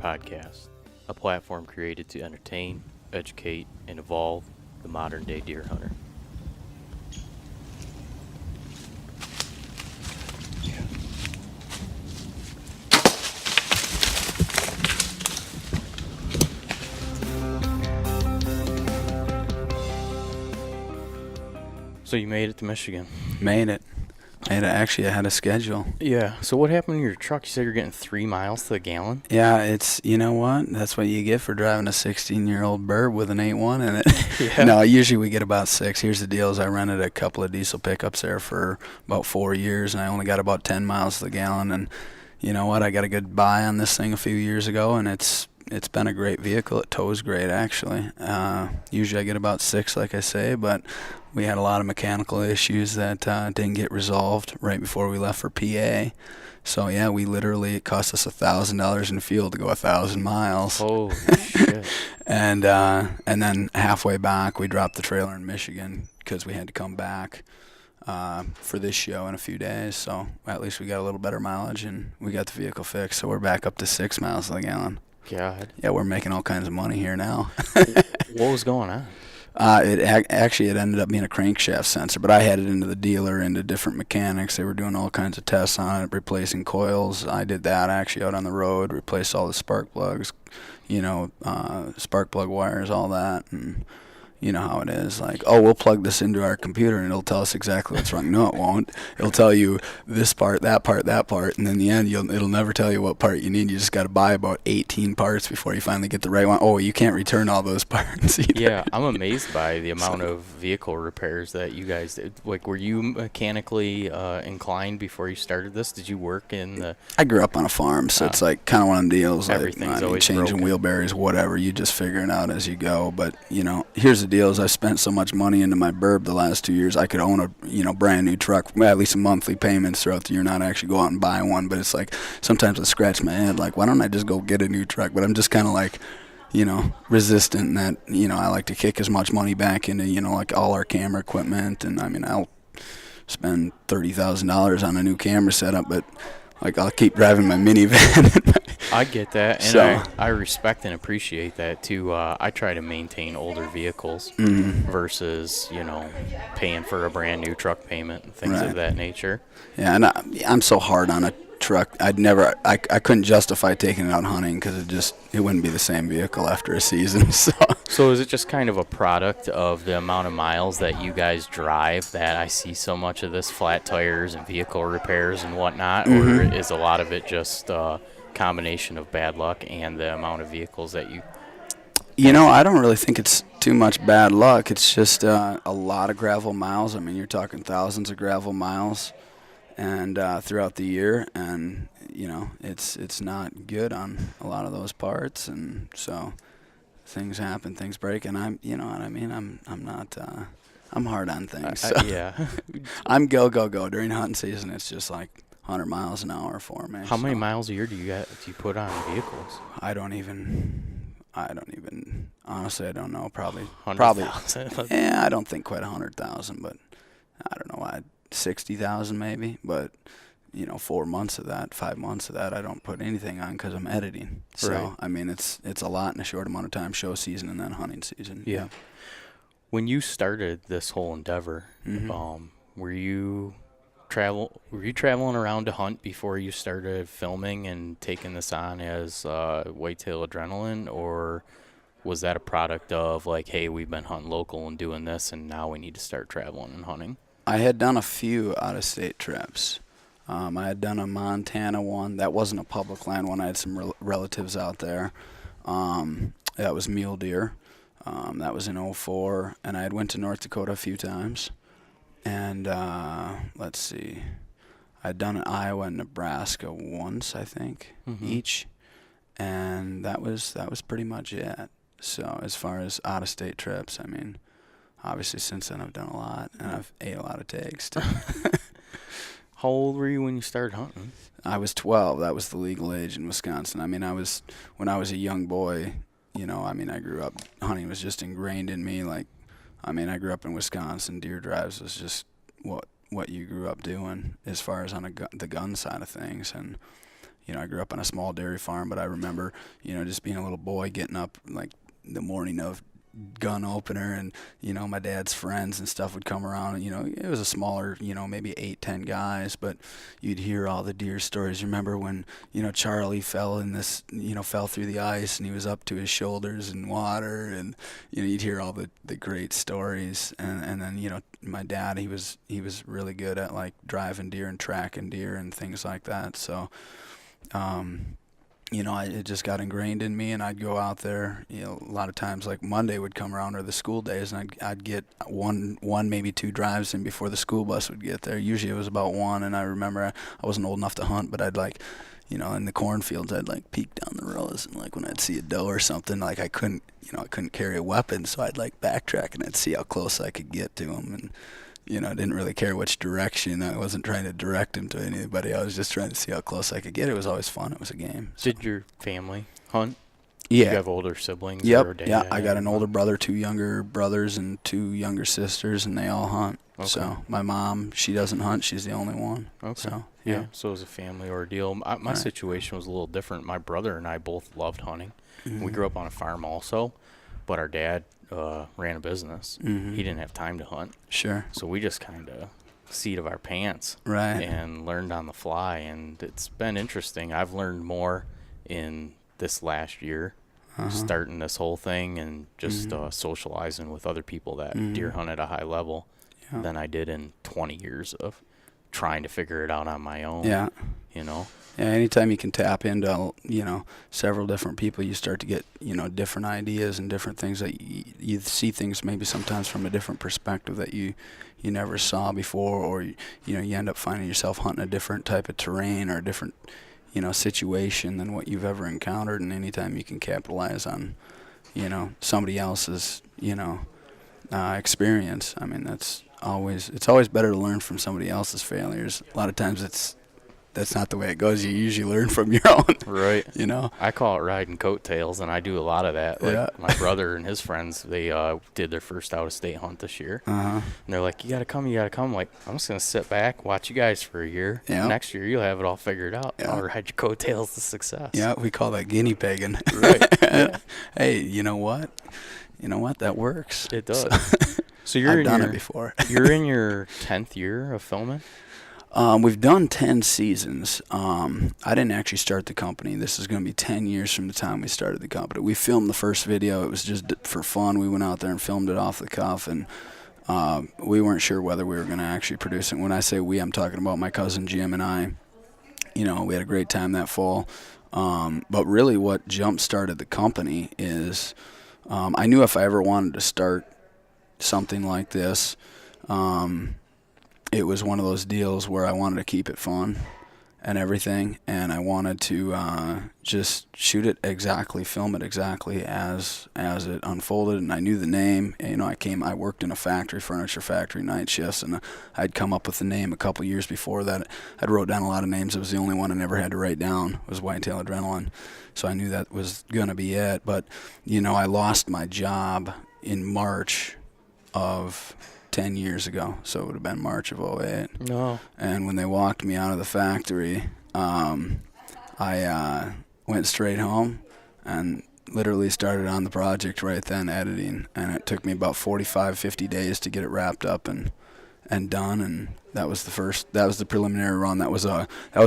Podcast, a platform created to entertain, educate, and evolve the modern-day deer hunter. So you made it to Michigan. Made it. Actually, I had a schedule. Yeah. So what happened to your truck? You said you're getting 3 miles to the gallon? Yeah, it's, you know what? That's what you get for driving a 16-year-old Burb with an 8.1 in it. Yeah. No, usually we get about 6. Here's the deal is I rented a couple of diesel pickups there for about 4 years, and I only got about 10 miles to the gallon. And you know what? I got a good buy on this thing a few years ago, and it's been a great vehicle. It tows great, actually. Usually I get about 6, like I say, but we had a lot of mechanical issues that didn't get resolved right before we left for PA. So, yeah, it cost us $1,000 in fuel to go 1,000 miles. Holy shit. And then halfway back, we dropped the trailer in Michigan because we had to come back for this show in a few days. So at least we got a little better mileage, and we got the vehicle fixed. So we're back up to 6 miles to the gallon. God. Yeah, we're making all kinds of money here now. What was going on? It ended up being a crankshaft sensor, but I had it into the dealer, into different mechanics. They were doing all kinds of tests on it, replacing coils. I did that actually out on the road, replaced all the spark plugs, spark plug wires, all that, and you know how it is. Like, oh, we'll plug this into our computer and it'll tell us exactly what's wrong. No, it won't. It'll tell you this part, that part, and in the end, it'll never tell you what part you need. You just got to buy about 18 parts before you finally get the right one. Oh, you can't return all those parts either. Yeah, I'm amazed by the amount of vehicle repairs that you guys did. Like, were you mechanically inclined before you started this? Did you work in the... I grew up on a farm, so it's like kind of one of them deals. Everything's always changing broken. Wheelbarrows, whatever. You just figure it out as you go. But, here's the deal is I spent so much money into my Burb the last 2 years, I could own a brand new truck, at least monthly payments throughout the year, not actually go out and buy one. But it's like sometimes I scratch my head, like, why don't I just go get a new truck? But I'm just kind of like, resistant in that, I like to kick as much money back into, like all our camera equipment. And I mean, I'll spend $30,000 on a new camera setup, but like I'll keep driving my minivan. I get that, and So- I respect and appreciate that too. I try to maintain older vehicles versus paying for a brand new truck payment and things Right. of that nature. Yeah, and I'm so hard on a truck. I couldn't justify taking it out hunting because it wouldn't be the same vehicle after a season. So is it just kind of a product of the amount of miles that you guys drive that I see so much of this flat tires and vehicle repairs and whatnot, or is a lot of it just a combination of bad luck and the amount of vehicles that you... I don't really think it's too much bad luck. It's just a lot of gravel miles. I mean, you're talking thousands of gravel miles and throughout the year, and it's not good on a lot of those parts, and so things happen, things break, and I'm not I'm hard on things. So Yeah. I'm go during hunting season. It's just like 100 miles an hour for me. How many miles a year do you put on vehicles? I don't even honestly, I don't know. Probably 100,000? Yeah, I don't think quite 100,000, but I don't know. 60,000 maybe, but 4 months of that, 5 months of that, I don't put anything on because I'm editing. So Right. I mean, it's a lot in a short amount of time. Show season and then hunting season. Yeah. When you started this whole endeavor, Mhm. were you traveling around to hunt before you started filming and taking this on as Whitetail Adrenaline, or was that a product of like, hey, we've been hunting local and doing this, and now we need to start traveling and hunting? I had done a few out-of-state trips. I had done a Montana one. That wasn't a public land one. I had some relatives out there. That was mule deer. That was in 2004. And I had went to North Dakota a few times. And let's see. I'd done Iowa and Nebraska once, I think, each, and that was pretty much it. So as far as out-of-state trips, I mean, obviously since then I've done a lot, and I've ate a lot of tags too. How old were you when you started hunting? I was 12. That was the legal age in Wisconsin. I mean, when I was a young boy, I mean, I grew up, hunting was just ingrained in me. Like, I mean, I grew up in Wisconsin. Deer drives was just what you grew up doing as far as on the gun side of things. And, I grew up on a small dairy farm, but I remember, just being a little boy getting up like the morning of gun opener, and my dad's friends and stuff would come around, and it was a smaller, maybe 8-10 guys, but you'd hear all the deer stories. Remember when Charlie fell fell through the ice and he was up to his shoulders in water, and you'd hear all the great stories. And then my dad, he was really good at like driving deer and tracking deer and things like that. So it just got ingrained in me, and I'd go out there. A lot of times, like Monday would come around, or the school days, and I'd get one maybe 2 drives in before the school bus would get there. Usually it was about 1, and I remember I wasn't old enough to hunt, but I'd like, in the cornfields, I'd like peek down the rows, and like when I'd see a doe or something, like I couldn't carry a weapon, so I'd like backtrack and I'd see how close I could get to him, and I didn't really care which direction. I wasn't trying to direct him to anybody. I was just trying to see how close I could get. It was always fun. It was a game. So. Did your family hunt? Yeah. Did you have older siblings? Yep. Or dad? Yeah, I got an older brother, 2 younger brothers, and 2 younger sisters, and they all hunt. Okay. So my mom, she doesn't hunt. She's the only one. Okay. So, yeah. So it was a family ordeal. My right. situation was a little different. My brother and I both loved hunting. Mm-hmm. We grew up on a farm also, but our dad ran a business. Mm-hmm. He didn't have time to hunt. Sure. So we just kind of seat of our pants, right, and learned on the fly, and it's been interesting. I've learned more in this last year, starting this whole thing, and just socializing with other people that deer hunt at a high level than I did in 20 years of trying to figure it out on my own. Yeah. Yeah, anytime you can tap into, several different people, you start to get, different ideas and different things that you see things maybe sometimes from a different perspective that you never saw before, or, you end up finding yourself hunting a different type of terrain or a different, situation than what you've ever encountered. And anytime you can capitalize on, somebody else's, experience, I mean, it's always better to learn from somebody else's failures. A lot of times that's not the way it goes. You usually learn from your own. Right. I call it riding coattails, and I do a lot of that. Like my brother and his friends, they did their first out-of-state hunt this year. And they're like, you got to come. I'm like, I'm just going to sit back, watch you guys for a year. Yeah. Next year, you'll have it all figured out. Yeah. I'll ride your coattails to success. Yeah, we call that guinea pigging. Right. Yeah. Hey, you know what? That works. It does. So I've done it before. You're in your 10th year of filming? We've done 10 seasons. I didn't actually start the company. This is going to be 10 years from the time we started the company. We filmed the first video. It was just for fun. We went out there and filmed it off the cuff, and we weren't sure whether we were going to actually produce it. When I say we, I'm talking about my cousin Jim and I. We had a great time that fall. But really what jump-started the company is I knew if I ever wanted to start something like this, it was one of those deals where I wanted to keep it fun and everything, and I wanted to just shoot it exactly, film it exactly as it unfolded. And I knew the name. I worked in a furniture factory, night shifts, and I'd come up with the name a couple years before that. I'd wrote down a lot of names. It was the only one I never had to write down, was Whitetail Adrenaline. So I knew that was going to be it. But, I lost my job in March of 10 years ago, so it would have been March of '08. No. And when they walked me out of the factory, I went straight home and literally started on the project right then, editing, and it took me about 50 days to get it wrapped up and done. And that was the preliminary run. That was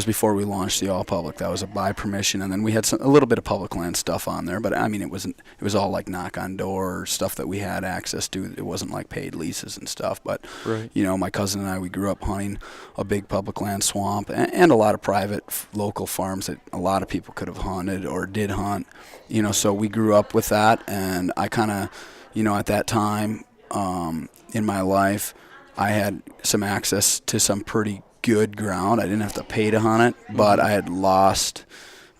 before we launched the all public. That was a by permission, and then we had a little bit of public land stuff on there, but I mean it was all like knock on door stuff that we had access to. It wasn't like paid leases and stuff. But right. My cousin and I, we grew up hunting a big public land swamp and a lot of private local farms that a lot of people could have hunted or did hunt. So we grew up with that, and I kind of, at that time in my life, I had some access to some pretty good ground. I didn't have to pay to hunt it, but I had lost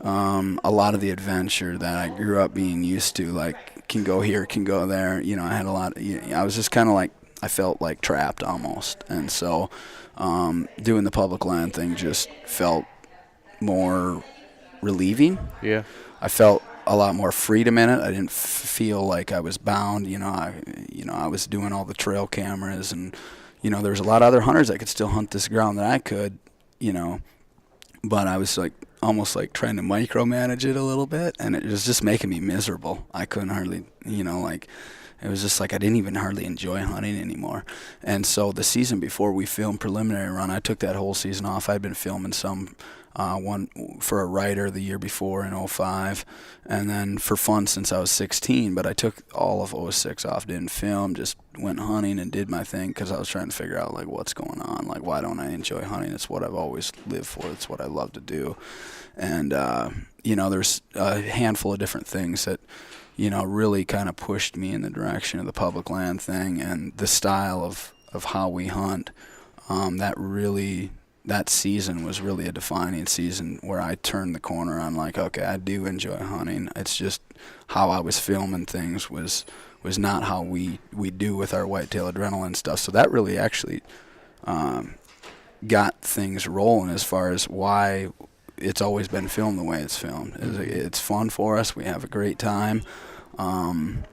a lot of the adventure that I grew up being used to. Like, can go here, can go there. You know, I had a lot. I was just kind of like, I felt like trapped almost, and so doing the public land thing just felt more relieving. Yeah. I felt a lot more freedom in it. I didn't feel like I was bound. I was doing all the trail cameras, and there was a lot of other hunters that could still hunt this ground that I could. But I was like almost like trying to micromanage it a little bit, and it was just making me miserable. I couldn't hardly, it was just like I didn't even hardly enjoy hunting anymore. And so the season before we filmed Preliminary Run, I took that whole season off. I'd been filming some one for a writer the year before in '05, and then for fun since I was 16. But I took all of '06 off, didn't film, just went hunting and did my thing because I was trying to figure out like what's going on, like why don't I enjoy hunting? It's what I've always lived for. It's what I love to do. And there's a handful of different things that really kind of pushed me in the direction of the public land thing and the style of how we hunt. That season was really a defining season where I turned the corner on like, okay, I do enjoy hunting. It's just how I was filming things was not how we do with our Whitetail Adrenaline stuff. So that really actually got things rolling as far as why it's always been filmed the way it's filmed. It's fun for us. We have a great time. I'm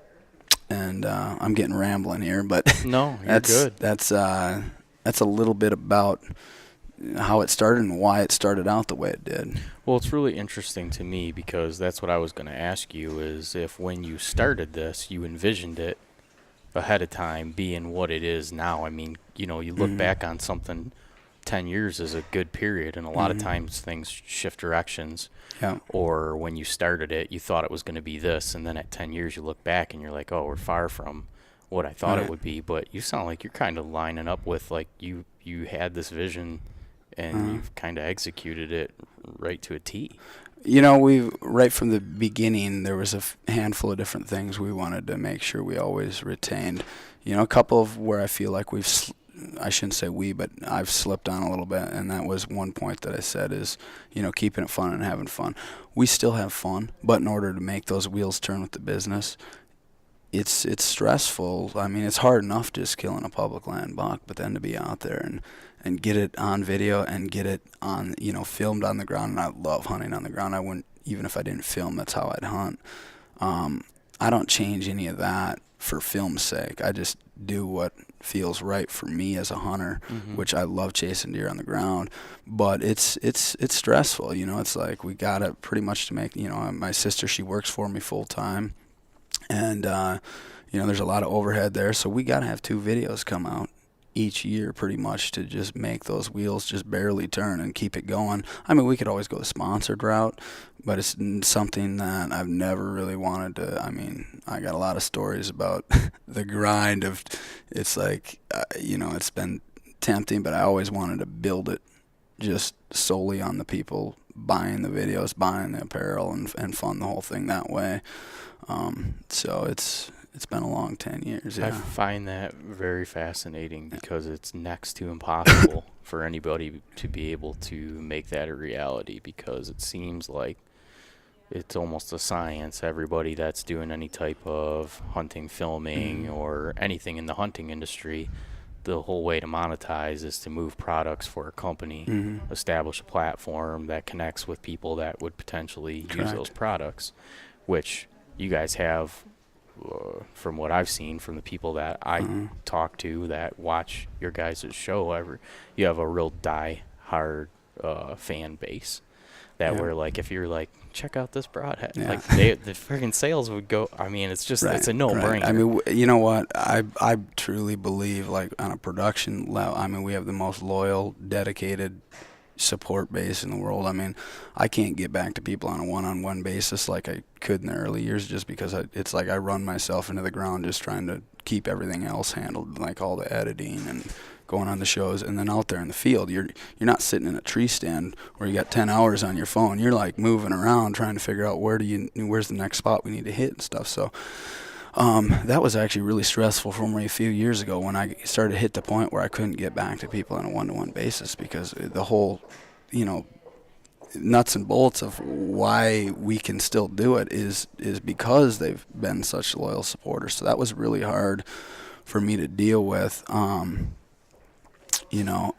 getting rambling here, but No, you're good. That's a little bit about how it started and why it started out the way it did. Well, it's really interesting to me because that's what I was going to ask you is if when you started this, you envisioned it ahead of time being what it is now. I mean, you look back on something, 10 years is a good period, and a lot of times things shift directions. Yeah. Or when you started it, you thought it was going to be this, and then at 10 years you look back and you're like, oh, we're far from what I thought it would be. But you sound like you're kind of lining up with like you had this vision and you've kind of executed it right to a T. We right from the beginning, there was a handful of different things we wanted to make sure we always retained. A couple of where I feel like I shouldn't say but I've slipped on a little bit, and that was one point that I said is, keeping it fun and having fun. We still have fun, but in order to make those wheels turn with the business, it's stressful. I mean, it's hard enough just killing a public land buck, but then to be out there and get it on video and get it on, filmed on the ground. And I love hunting on the ground. I wouldn't, even if I didn't film, that's how I'd hunt. I don't change any of that for film's sake. I just do what feels right for me as a hunter, which I love chasing deer on the ground. But it's stressful. It's like we got to pretty much to make, my sister, she works for me full time. And, there's a lot of overhead there. So we got to have 2 videos come out each year pretty much to just make those wheels just barely turn and keep it going. I mean, we could always go the sponsored route, but it's something that I've never really wanted to. I mean, I got a lot of stories about the grind of, it's like, it's been tempting, but I always wanted to build it just solely on the people buying the videos, buying the apparel, and fund the whole thing that way. So it's been a long 10 years. Yeah. I find that very fascinating because it's next to impossible for anybody to be able to make that a reality, because it seems like it's almost a science. Everybody that's doing any type of hunting, filming, or anything in the hunting industry, the whole way to monetize is to move products for a company, establish a platform that connects with people that would potentially use those products, which you guys have. From what I've seen from the people that I talk to that watch your guys' show, you have a real die-hard fan base that where, like, if you're like, check out this broadhead, like the freaking sales would go. I mean, it's just it's a no-brainer. I mean, you know what? I truly believe, like, on a production level, I mean, we have the most loyal, dedicated support base in the world. I mean, I can't get back to people on a one-on-one basis like I could in the early years, just because it's like I run myself into the ground just trying to keep everything else handled, like all the editing and going on the shows. And then out there in the field, you're not sitting in a tree stand where you got 10 hours on your phone. You're like moving around trying to figure out where's the next spot we need to hit and stuff. So That was actually really stressful for me a few years ago when I started to hit the point where I couldn't get back to people on a one-to-one basis because the whole, you know, nuts and bolts of why we can still do it is because they've been such loyal supporters. So that was really hard for me to deal with. You know,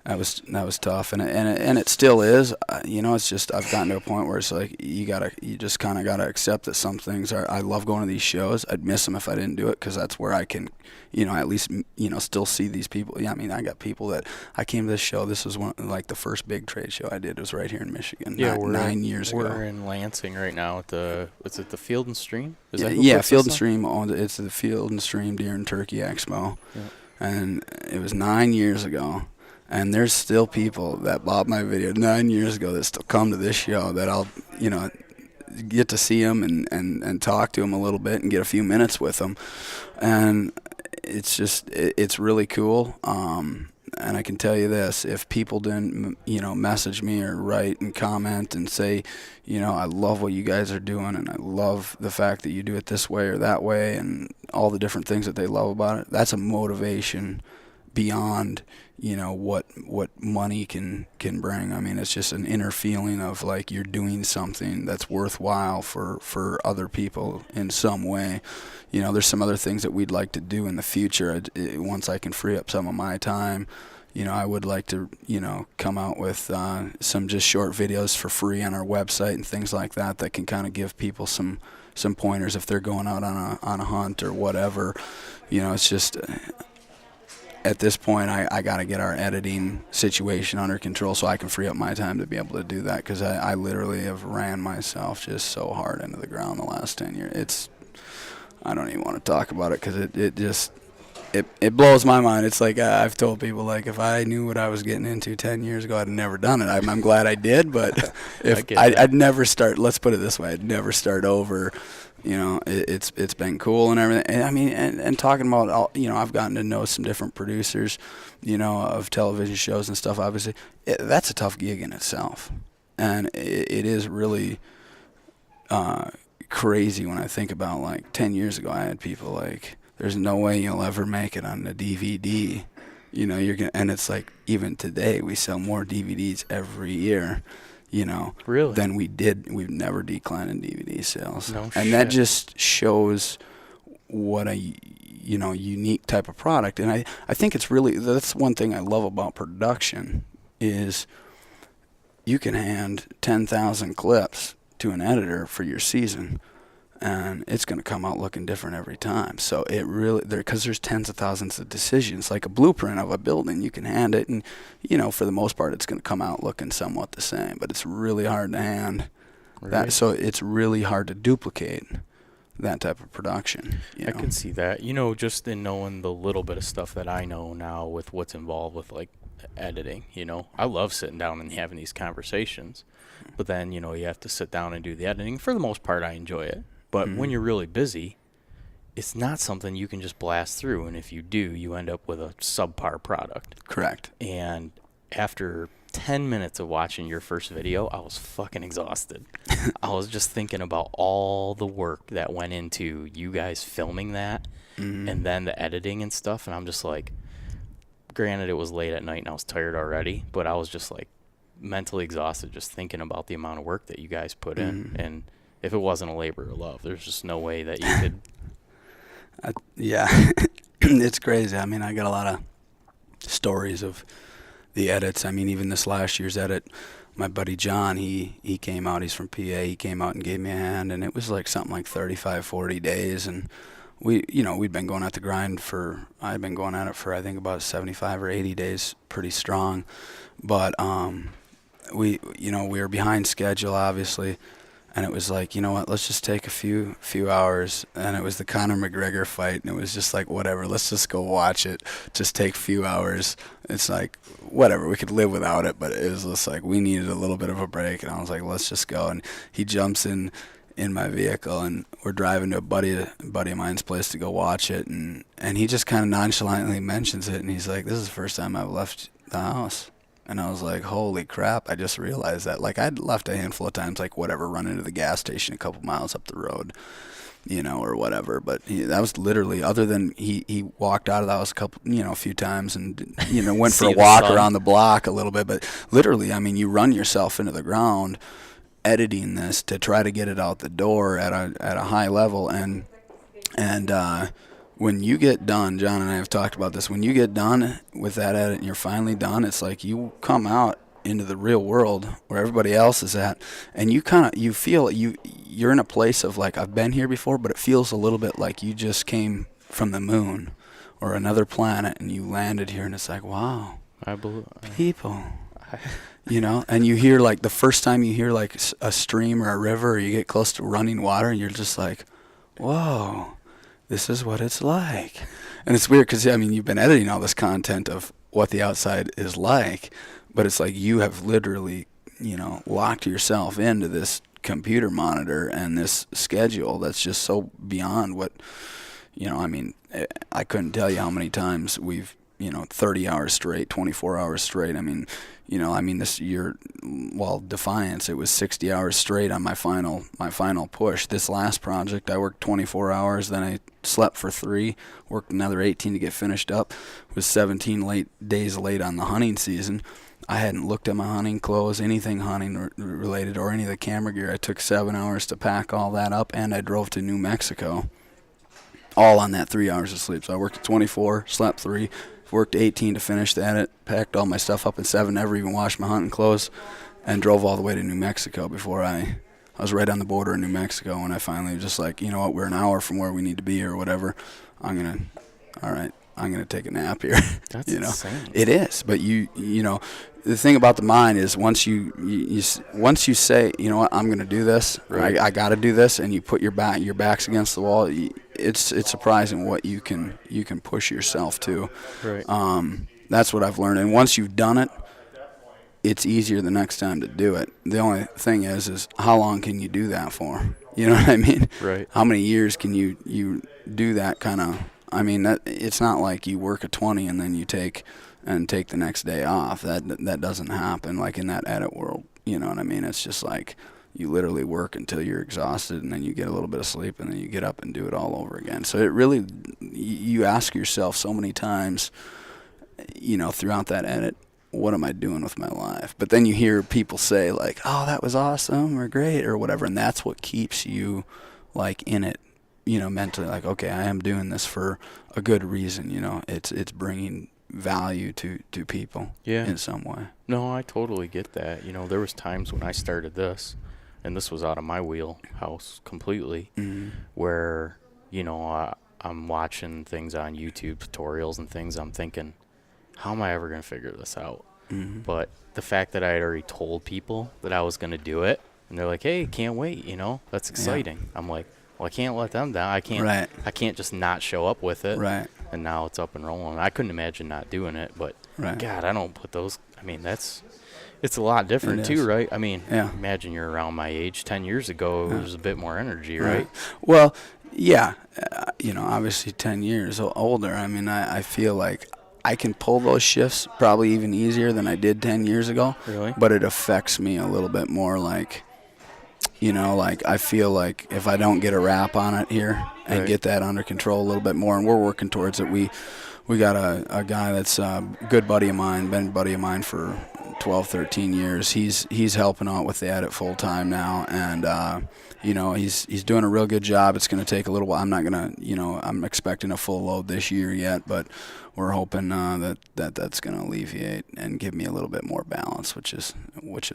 that was tough, and it still is. You know, it's just I've gotten to a point where it's like you just kind of gotta accept that some things are. I love going to these shows. I'd miss them if I didn't do it because that's where I can, you know, at least still see these people. Yeah, I mean, I got people that I came to this show. This was like the first big trade show I did. It was right here in Michigan. Yeah, nine years ago. We're in Lansing right now at the is it the Field and Stream? Is Yeah, that who yeah, puts Field this and on? Stream. It's the Field and Stream Deer and Turkey Expo. Yeah. And it was 9 years ago, and there's still people that bought my video 9 years ago that still come to this show that I'll, you know, get to see them and talk to them a little bit and get a few minutes with them, and it's really cool. And I can tell you this, if people didn't, you know, message me or write and comment and say, you know, I love what you guys are doing and I love the fact that you do it this way or that way and all the different things that they love about it, that's a motivation beyond, you know, what money can bring. I mean, it's just an inner feeling of like you're doing something that's worthwhile for other people in some way. You know, there's some other things that we'd like to do in the future. Once I can free up some of my time, you know, I would like to, you know, come out with some just short videos for free on our website and things like that that can kind of give people some pointers if they're going out on a hunt or whatever. You know, it's just at this point I got to get our editing situation under control so I can free up my time to be able to do that because I literally have ran myself just so hard into the ground the last 10 years. I don't even want to talk about it because it blows my mind. It's like I've told people, like, if I knew what I was getting into 10 years ago, I'd never done it. I'm glad I did, but if I'd never start, let's put it this way, I'd never start over. You know, it's been cool and everything. And I mean, and talking about, all, you know, I've gotten to know some different producers, you know, of television shows and stuff, obviously. That's a tough gig in itself. And it is really crazy when I think about, like, 10 years ago, I had people like, there's no way you'll ever make it on the DVD. You know, and it's like, even today, we sell more DVDs every year, you know, really? Than we did. We've never declined in DVD sales. No and shit. That just shows what a, you know, unique type of product. And I think it's really, that's one thing I love about production is you can hand 10,000 clips to an editor for your season, and it's going to come out looking different every time. So it really, because there's tens of thousands of decisions, like a blueprint of a building, you can hand it, and, you know, for the most part, it's going to come out looking somewhat the same. But it's really hard to hand that, so it's really hard to duplicate that type of production. I can see that. You know, just in knowing the little bit of stuff that I know now with what's involved with, like, editing, you know, I love sitting down and having these conversations, but then, you know, you have to sit down and do the editing. For the most part, I enjoy it. But when you're really busy, it's not something you can just blast through. And if you do, you end up with a subpar product. Correct. And after 10 minutes of watching your first video, I was fucking exhausted. I was just thinking about all the work that went into you guys filming that and then the editing and stuff. And I'm just like, granted, it was late at night and I was tired already, but I was just like mentally exhausted just thinking about the amount of work that you guys put in. And if it wasn't a labor of love, there's just no way that you could. Yeah, it's crazy. I mean, I got a lot of stories of the edits. I mean, even this last year's edit, my buddy John, he came out. He's from PA. He came out and gave me a hand, and it was like something like 35, 40 days. And we'd been going at the grind I'd been going at it for, I think, about 75 or 80 days, pretty strong. But we were behind schedule, obviously. And it was like, you know what, let's just take a few hours. And it was the Conor McGregor fight. And it was just like, whatever, let's just go watch it. Just take a few hours. It's like, whatever, we could live without it. But it was just like, we needed a little bit of a break. And I was like, let's just go. And he jumps in my vehicle. And we're driving to a buddy of mine's place to go watch it. And he just kind of nonchalantly mentions it. And he's like, this is the first time I've left the house. And I was like, holy crap, I just realized that. Like, I'd left a handful of times, like, whatever, run into the gas station a couple miles up the road, or whatever. But that was literally, other than he walked out of the house a few times and, went for a See the walk sun. around the block a little bit. But literally, I mean, you run yourself into the ground editing this to try to get it out the door at a high level. And when you get done, John and I have talked about this, when you get done with that edit and you're finally done, it's like you come out into the real world where everybody else is at, and you feel you're in a place of like, I've been here before, but it feels a little bit like you just came from the moon or another planet and you landed here, and it's like, wow, I believe. people. And you hear, like, the first time you hear like a stream or a river, or you get close to running water, and you're just like, whoa, this is what it's like. And it's weird because, I mean, you've been editing all this content of what the outside is like, but it's like you have literally, locked yourself into this computer monitor and this schedule that's just so beyond what, I mean, I couldn't tell you how many times we've, 30 hours straight, 24 hours straight. I mean, this year, well, Defiance, it was 60 hours straight on my final push. This last project, I worked 24 hours, then I slept for 3, worked another 18 to get finished up. Was 17 days late on the hunting season. I hadn't looked at my hunting clothes, anything hunting related, or any of the camera gear. I took 7 hours to pack all that up, and I drove to New Mexico, all on that 3 hours of sleep. So I worked at 24, slept 3, worked 18 to finish the edit, packed all my stuff up in 7, never even washed my hunting clothes, and drove all the way to New Mexico before I was right on the border in New Mexico, and I finally was just like, you know what, we're an hour from where we need to be or whatever. I'm going to take a nap here. That's insane. It is, but the thing about the mind is once you say, you know what, I'm going to do this, Right. I got to do this, and you put your backs against the wall, it's surprising what you can push yourself to. Right. That's what I've learned, and once you've done it, it's easier the next time to do it. The only thing is how long can you do that for? You know what I mean? Right. How many years can you do that kind of? I mean, it's not like you work a 20 and then you take the next day off. That doesn't happen like in that edit world. You know what I mean? It's just like you literally work until you're exhausted, and then you get a little bit of sleep, and then you get up and do it all over again. So it really, you ask yourself so many times, throughout that edit, what am I doing with my life? But then you hear people say like, oh, that was awesome or great or whatever, and that's what keeps you like in it, mentally, like, okay, I am doing this for a good reason. It's bringing value to people in some way. No, I totally get that. There was times when I started this, and this was out of my wheelhouse completely, where, I'm watching things on YouTube, tutorials and things. I'm thinking, how am I ever going to figure this out? But the fact that I had already told people that I was going to do it, and they're like, hey, can't wait, that's exciting. Yeah. I'm like, well, I can't let them down. I can't just not show up with it. Right. And now it's up and rolling. I couldn't imagine not doing it, but God, I don't put those. I mean, it's a lot different too, right? I mean, imagine you're around my age. 10 years ago, it was a bit more energy, right? Well, yeah, obviously 10 years older. I mean, I feel like I can pull those shifts probably even easier than I did 10 years ago. Really? But it affects me a little bit more, like, like I feel like if I don't get a wrap on it here and get that under control a little bit more, and we're working towards it. We got a guy that's a good buddy of mine, been a buddy of mine for 12, 13 years. He's helping out with the edit full time now, and he's doing a real good job. It's going to take a little while. I'm not going to, I'm expecting a full load this year yet, but we're hoping that's going to alleviate and give me a little bit more balance, which is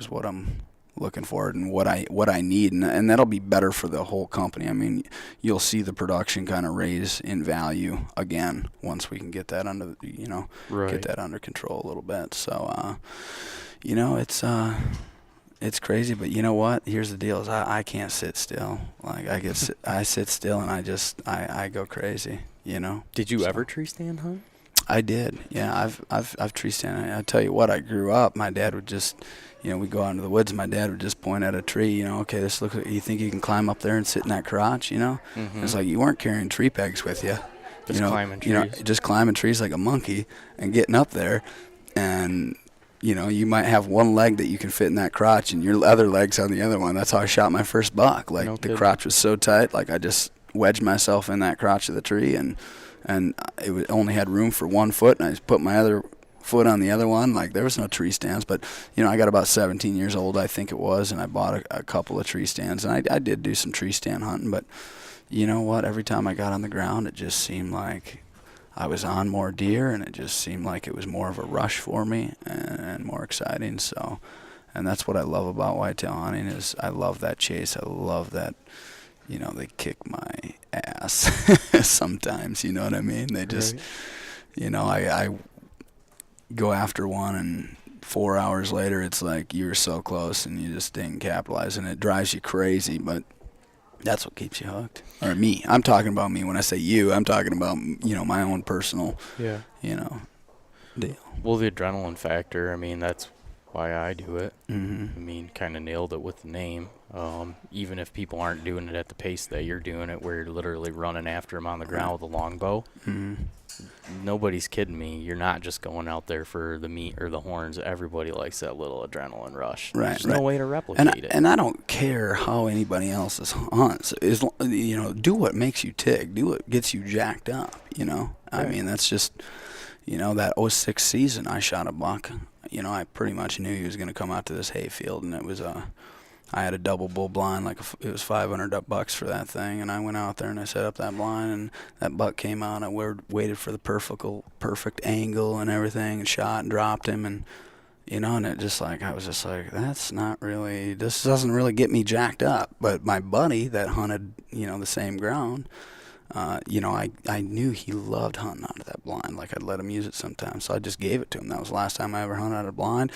what I'm looking for and what I need, and that'll be better for the whole company. I mean, you'll see the production kind of raise in value again once we can get that under get that under control a little bit. So it's crazy, but you know what? Here's the deal: is I can't sit still. Like I sit still and I go crazy. Did you ever tree stand hunt? I did. Yeah, I've tree stand. I tell you what, I grew up. My dad would just, we'd go out into the woods. My dad would just point at a tree. Okay, this looks like, you think you can climb up there and sit in that crotch? It's like you weren't carrying tree pegs with you. Just climbing trees. Just climbing trees like a monkey and getting up there, and you might have one leg that you can fit in that crotch and your other leg's on the other one. That's how I shot my first buck. Like, No the kidding. crotch was so tight, like I just wedged myself in that crotch of the tree, and only had room for one foot, and I just put my other foot on the other one. Like, there was no tree stands, but I got about 17 years old, I think it was, and I bought a couple of tree stands, and I did do some tree stand hunting. But you know what? Every time I got on the ground, it just seemed like I was on more deer, and it just seemed like it was more of a rush for me and more exciting. So, and that's what I love about whitetail hunting is I love that chase. I love that, they kick my ass sometimes, you know what I mean? They just, Right. I go after one, and 4 hours later, it's like you were so close and you just didn't capitalize, and it drives you crazy, but that's what keeps you hooked. Or me. I'm talking about me. When I say you, I'm talking about, my own personal, Yeah. deal. Well, the adrenaline factor, I mean, that's why I do it. Mm-hmm. I mean, kind of nailed it with the name. Even if people aren't doing it at the pace that you're doing it, where you're literally running after them on the ground with a longbow, Mm-hmm. nobody's kidding me. You're not just going out there for the meat or the horns. Everybody likes that little adrenaline rush. Right, There's right. no way to replicate it. And I don't care how anybody else's hunts. Do what makes you tick. Do what gets you jacked up. I Right. mean, that's just, that '06 season. I shot a buck. I pretty much knew he was going to come out to this hayfield, and it was I had a double bull blind, it was 500 bucks for that thing, and I went out there and I set up that blind, and that buck came out. And I waited for the perfect angle and everything, and shot and dropped him, and and it just like I was just like, this doesn't really get me jacked up. But my buddy that hunted the same ground, I knew he loved hunting out of that blind. Like, I'd let him use it sometimes, so I just gave it to him. That was the last time I ever hunted out of a blind.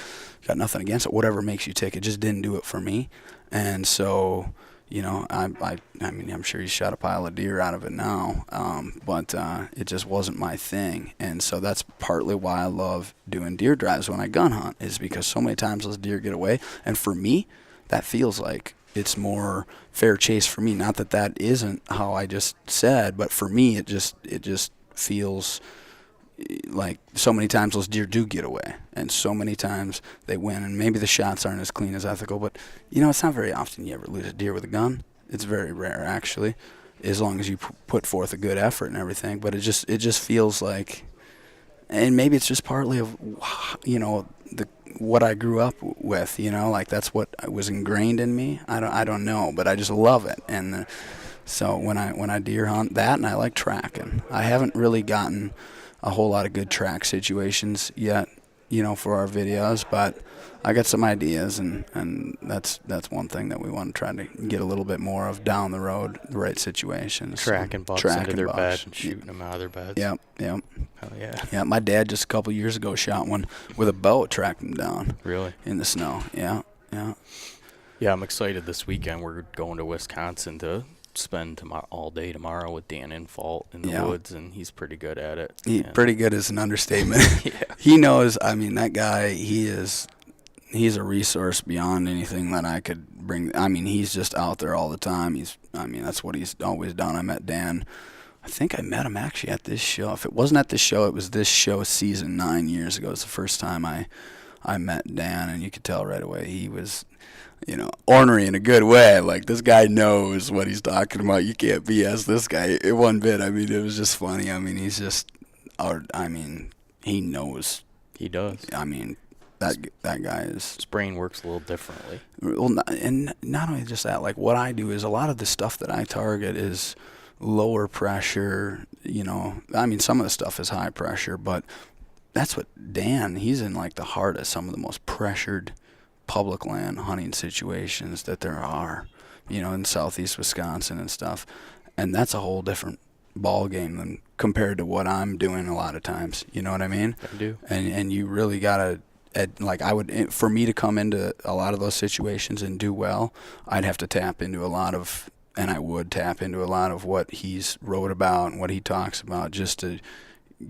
Got nothing against it. Whatever makes you tick. It just didn't do it for me, and so I mean, I'm sure he's shot a pile of deer out of it now, but it just wasn't my thing. And so that's partly why I love doing deer drives when I gun hunt, is because so many times those deer get away, and for me, that feels like it's more fair chase for me. Not that that isn't how I just said, but for me, it just feels like so many times those deer do get away, and so many times they win. And maybe the shots aren't as clean as ethical, but it's not very often you ever lose a deer with a gun. It's very rare, actually, as long as you put forth a good effort and everything. But it just feels like, and maybe it's just partly of what I grew up with, like that's what was ingrained in me. I don't know, but I just love it. And so when I deer hunt that, and I like tracking. I haven't really gotten a whole lot of good track situations yet, for our videos, but I got some ideas, and that's one thing that we want to try to get a little bit more of down the road, the right situations. Tracking bucks into their bed and shooting them out of their beds. Yep. Hell yeah. Yeah, my dad just a couple years ago shot one with a bow, tracked him down. Really? In the snow. Yeah. Yeah, I'm excited this weekend. We're going to Wisconsin to spend all day tomorrow with Dan Infault in the woods, and he's pretty good at it. Pretty good is an understatement. Yeah. He knows. I mean, that guy, he's a resource beyond anything that I could bring. I mean, he's just out there all the time. That's what he's always done. I met Dan. I think I met him actually at this show. If it wasn't at this show, it was this show season 9 years ago. It's the first time I met Dan, and you could tell right away he was, ornery in a good way. Like, this guy knows what he's talking about. You can't BS this guy one bit. I mean, it was just funny. I mean, he knows. He does. I mean, that guy is. His brain works a little differently. Well, and not only just that, like, what I do is a lot of the stuff that I target is lower pressure. Some of the stuff is high pressure, but that's what he's in, like, the heart of some of the most pressured public land hunting situations that there are, in southeast Wisconsin and stuff. And that's a whole different ball game than compared to what I'm doing a lot of times. You know what I mean? I do. And you really gotta, for me to come into a lot of those situations and do well, I'd have to tap into a lot of, and I would tap into a lot of what he's wrote about and what he talks about, just to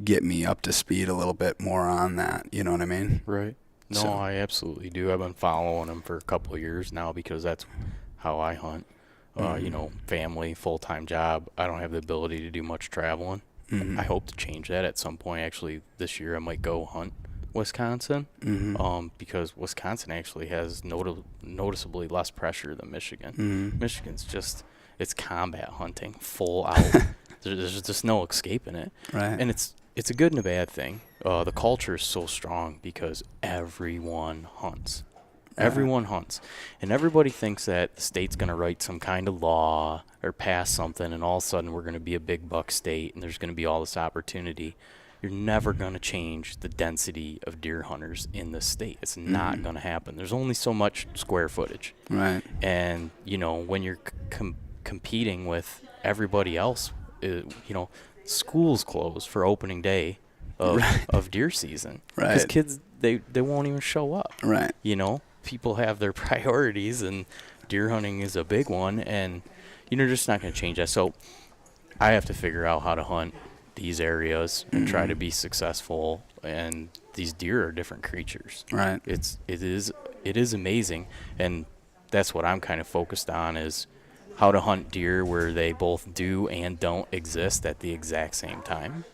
get me up to speed a little bit more on that. You know what I mean? Right. No, So. I absolutely do. I've been following him for a couple of years now because that's how I hunt. Family, full-time job. I don't have the ability to do much traveling. Mhm. I hope to change that at some point. Actually, this year I might go hunt Wisconsin, Mm-hmm. because Wisconsin actually has noticeably less pressure than Michigan. Mm-hmm. Michigan's just, it's combat hunting, full out. There's just no escaping it, Right. and it's a good and a bad thing. The culture is so strong because everyone hunts. Right. Everyone hunts. And everybody thinks that the state's going to write some kind of law or pass something, and all of a sudden we're going to be a big buck state and there's going to be all this opportunity. You're never going to change the density of deer hunters in this state. It's not Mm-hmm. going to happen. There's only so much square footage. Right. And, when you're competing with everybody else, schools close for opening day of, Right. of deer season. Because Right. kids, they won't even show up. Right. People have their priorities, and deer hunting is a big one, and you're just not going to change that. So I have to figure out how to hunt these areas and try to Mm-hmm. be successful. And these deer are different creatures. Right. It is amazing, and that's what I'm kind of focused on, is how to hunt deer where they both do and don't exist at the exact same time,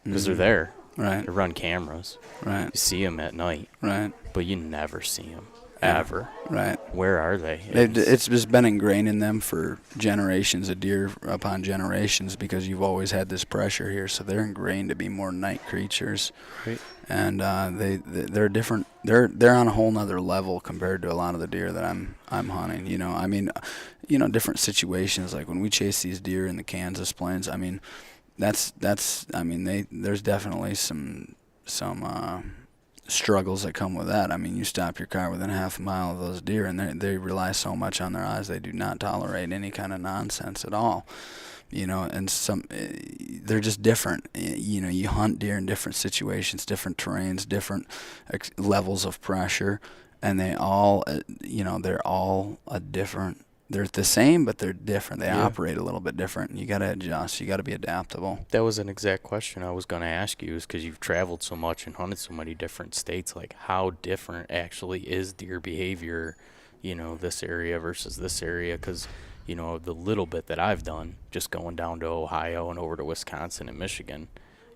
because they're Mm-hmm. there. Right. They run cameras. Right. You see them at night, Right. but you never see them Yeah. ever. Right. Where are they? It's just been ingrained in them for generations of deer upon generations, because you've always had this pressure here, so they're ingrained to be more night creatures, Right. and they're different. They're on a whole nother level compared to a lot of the deer that I'm hunting. I mean, different situations, like when we chase these deer in the Kansas plains. I mean, I mean, there's definitely some struggles that come with that. I mean, you stop your car within half a mile of those deer, and they rely so much on their eyes. They do not tolerate any kind of nonsense at all. And they're just different. You hunt deer in different situations, different terrains, different levels of pressure, and they're all a different. They're the same, but they're different. They Yeah. operate a little bit different. And you got to adjust. You got to be adaptable. That was an exact question I was going to ask you, is because you've traveled so much and hunted so many different states. Like, how different actually is deer behavior, this area versus this area? Because, the little bit that I've done, just going down to Ohio and over to Wisconsin and Michigan,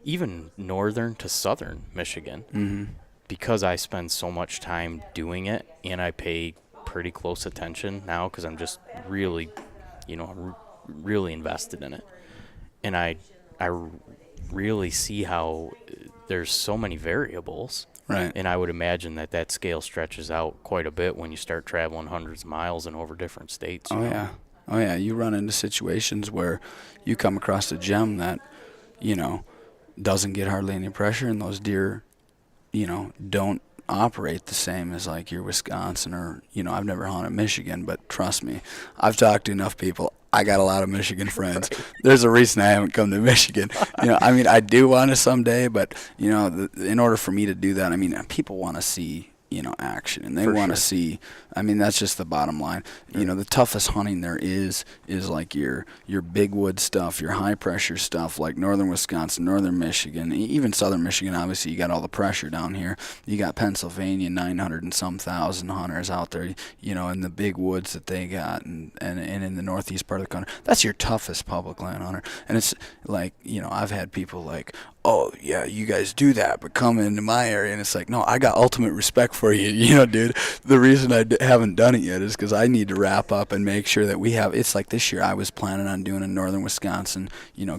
even northern to southern Michigan, Mm-hmm. because I spend so much time doing it and I pay pretty close attention now, because I'm just really, I'm really invested in it. And I really see how there's so many variables. Right. And I would imagine that scale stretches out quite a bit when you start traveling hundreds of miles and over different states. Oh yeah. Oh yeah. You run into situations where you come across a gem that, doesn't get hardly any pressure, and those deer, don't operate the same as like your Wisconsin, or I've never hunted Michigan, but trust me, I've talked to enough people. I got a lot of Michigan friends. Right. There's a reason I haven't come to Michigan. I mean, I do want to someday, but in order for me to do that, I mean, people want to see action, and they For want to sure. see. I mean, that's just the bottom line. The toughest hunting there is like your big wood stuff, your high pressure stuff, like northern Wisconsin, northern Michigan, even southern Michigan. Obviously, you got all the pressure down here. You got Pennsylvania, 900 and some thousand hunters out there, in the big woods that they got, and in the northeast part of the country. That's your toughest public land hunter. And it's like, I've had people like, oh yeah, you guys do that, but come into my area, and it's like, no, I got ultimate respect for you, dude. The reason I haven't done it yet is because I need to wrap up and make sure that we have. It's like this year I was planning on doing a northern Wisconsin,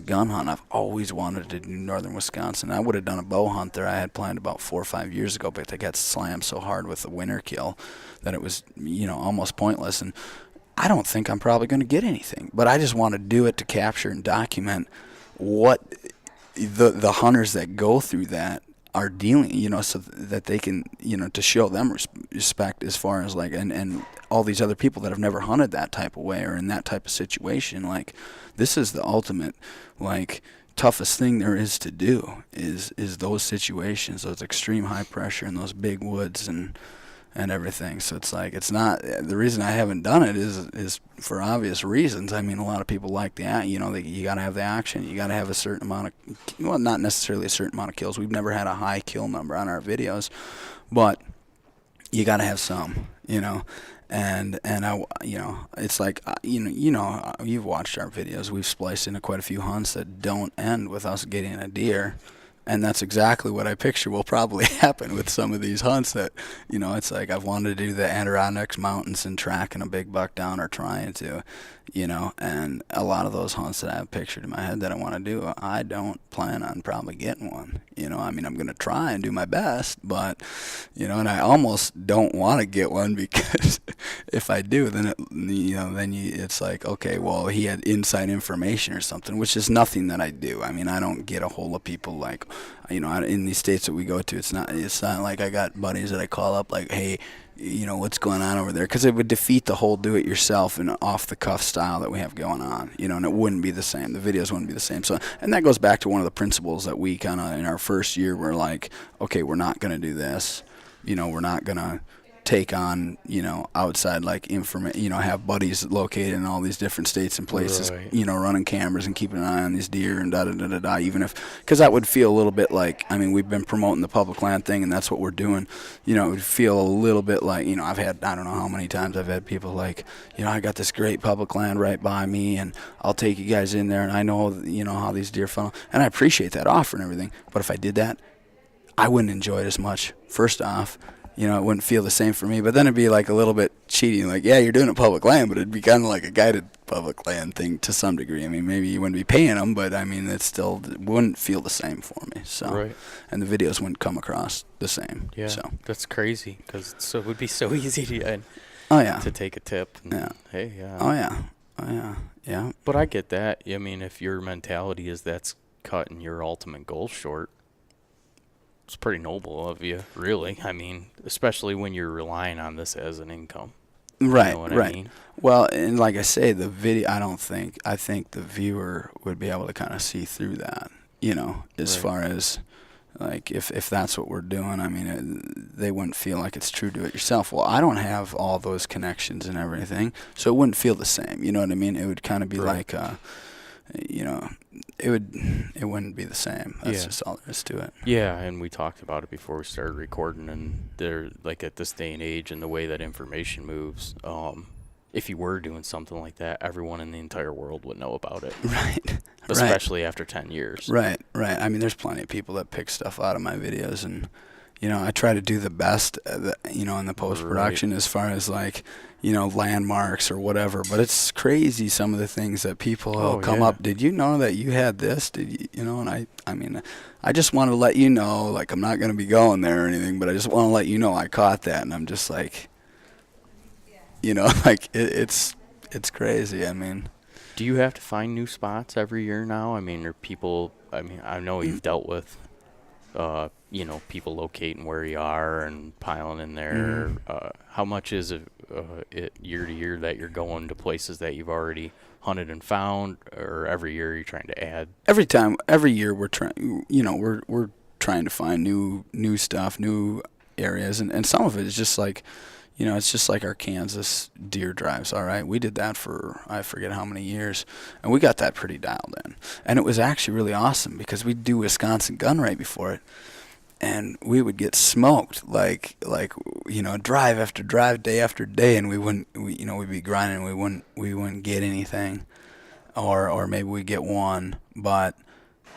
gun hunt. I've always wanted to do northern Wisconsin. I would have done a bow hunt there. I had planned about 4 or 5 years ago, but they got slammed so hard with the winter kill that it was, almost pointless. And I don't think I'm probably going to get anything, but I just want to do it to capture and document what the hunters that go through that are dealing, so that they can, to show them respect, as far as like, and all these other people that have never hunted that type of way or in that type of situation. Like, this is the ultimate, like, toughest thing there is to do is those situations, those extreme high pressure and those big woods and everything. So it's like, it's not, the reason I haven't done it is for obvious reasons. I mean, a lot of people like the, you got to have the action. You got to have a certain amount of, well, not necessarily a certain amount of kills. We've never had a high kill number on our videos, but you got to have some, and I, it's like, you've watched our videos. We've spliced into quite a few hunts that don't end with us getting a deer. And that's exactly what I picture will probably happen with some of these hunts that, it's like I've wanted to do the Adirondacks mountains and tracking a big buck down or trying to, and a lot of those hunts that I have pictured in my head that I want to do, I don't plan on probably getting one. I mean, I'm going to try and do my best, but, and I almost don't want to get one because if I do, then it's like, okay, well, he had inside information or something, which is nothing that I do. I mean, I don't get a hold of people like, in these states that we go to, it's not like I got buddies that I call up like, hey, what's going on over there? Because it would defeat the whole do-it-yourself and off-the-cuff style that we have going on, and it wouldn't be the same. The videos wouldn't be the same. So, and that goes back to one of the principles that we kind of, in our first year, we're like, okay, we're not going to do this. We're not going to take on, outside like information, have buddies located in all these different states and places, Right. Running cameras and keeping an eye on these deer and da-da-da-da-da, even if, because that would feel a little bit like, I mean, we've been promoting the public land thing and that's what we're doing, it would feel a little bit like, I've had, I don't know how many times I've had people like, I got this great public land right by me and I'll take you guys in there and I know, how these deer funnel, and I appreciate that offer and everything, but if I did that, I wouldn't enjoy it as much, first off. It wouldn't feel the same for me. But then it'd be like a little bit cheating. Like, yeah, you're doing it public land, but it'd be kind of like a guided public land thing to some degree. I mean, maybe you wouldn't be paying them, but I mean, it wouldn't feel the same for me. So, Right. and the videos wouldn't come across the same. Yeah, So, that's crazy because it would be so easy oh yeah, to take a tip. And, yeah, hey, yeah. oh yeah, oh yeah, yeah. But I get that. I mean, if your mentality is that's cutting your ultimate goal short, it's pretty noble of you, really. I mean, especially when you're relying on this as an income. Right, You know what right. I mean? Well, and like I say, the video, I think the viewer would be able to kind of see through that, as Right. far as, like, if that's what we're doing, I mean, they wouldn't feel like it's true to it yourself. Well, I don't have all those connections and everything, so it wouldn't feel the same, you know what I mean? It would kind of be Right. like, it wouldn't be the same. That's Yeah. just all there is to it. Yeah, and we talked about it before we started recording, and they're like at this day and age and the way that information moves, if you were doing something like that, everyone in the entire world would know about it, Right, right. especially after 10 years. Right, right. I mean, there's plenty of people that pick stuff out of my videos, and I try to do the best, in the post production as far as like, landmarks or whatever. But it's crazy some of the things that people Oh, come yeah. up. Did you know that you had this? Did you, And I mean, I just want to let you know. Like, I'm not going to be going there or anything, but I just want to let you know I caught that, and I'm just like, like it's crazy. I mean. Do you have to find new spots every year now? I mean, are people, I mean, I know you've dealt with, people locating where you are and piling in there. How much is it year to year that you're going to places that you've already hunted and found, or every year you're trying to add? Every year we're trying, we're trying to find new stuff, new areas, and some of it is just like, it's just like our Kansas deer drives. All right, we did that for I forget how many years, and we got that pretty dialed in, and it was actually really awesome because we'd do Wisconsin gun right before it, and we would get smoked like drive after drive, day after day, and we'd be grinding, we wouldn't get anything, or maybe we'd get one, but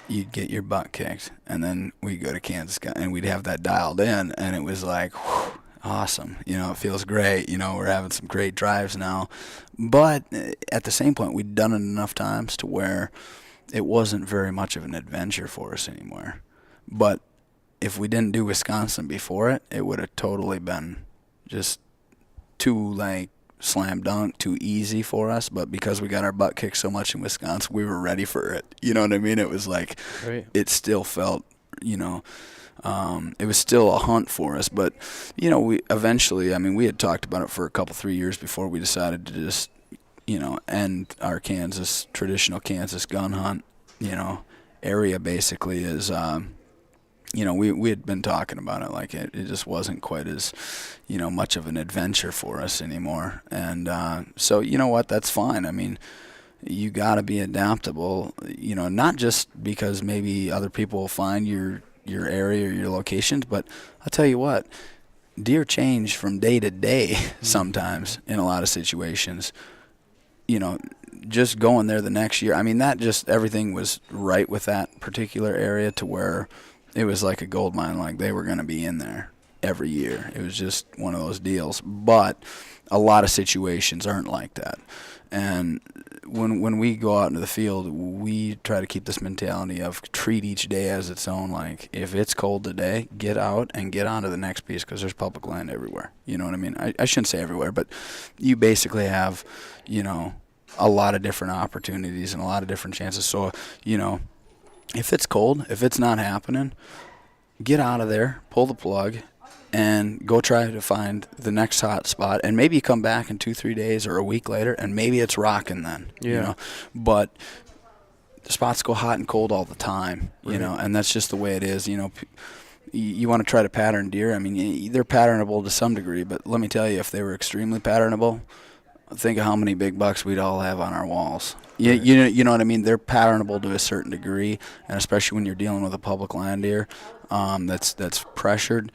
you'd get your butt kicked, and then we'd go to Kansas and we'd have that dialed in, and it was like, whew, awesome. It feels great. We're having some great drives now. But at the same point, we'd done it enough times to where it wasn't very much of an adventure for us anymore. But if we didn't do Wisconsin before it, it would have totally been just too, like, slam dunk, too easy for us. But because we got our butt kicked so much in Wisconsin, we were ready for it. You know what I mean? It was like, Right. it still felt, it was still a hunt for us, but we eventually, I mean, we had talked about it for a couple 3 years before we decided to just end our traditional Kansas gun hunt area. Basically is we had been talking about it, like it just wasn't quite as much of an adventure for us anymore, and so what, that's fine. I mean, you got to be adaptable, not just because maybe other people will find your area or your locations, but I'll tell you what, deer change from day to day sometimes in a lot of situations. Just going there the next year, I mean, that just everything was right with that particular area to where it was like a gold mine. Like they were going to be in there every year. It was just one of those deals. But a lot of situations aren't like that. And when we go out into the field, we try to keep this mentality of treat each day as its own. Like if it's cold today, get out and get on to the next piece, because there's public land everywhere. You know what I mean? I shouldn't say everywhere, but you basically have, a lot of different opportunities and a lot of different chances. So, if it's cold, if it's not happening, get out of there, pull the plug, and go try to find the next hot spot. And maybe you come back in 2-3 days or a week later, and maybe it's rocking then. Yeah. But the spots go hot and cold all the time, Right. and that's just the way it is. You want to try to pattern deer. I mean, they're patternable to some degree, but let me tell you, if they were extremely patternable, think of how many big bucks we'd all have on our walls. Right. You know what I mean? They're patternable to a certain degree, and especially when you're dealing with a public land deer that's pressured.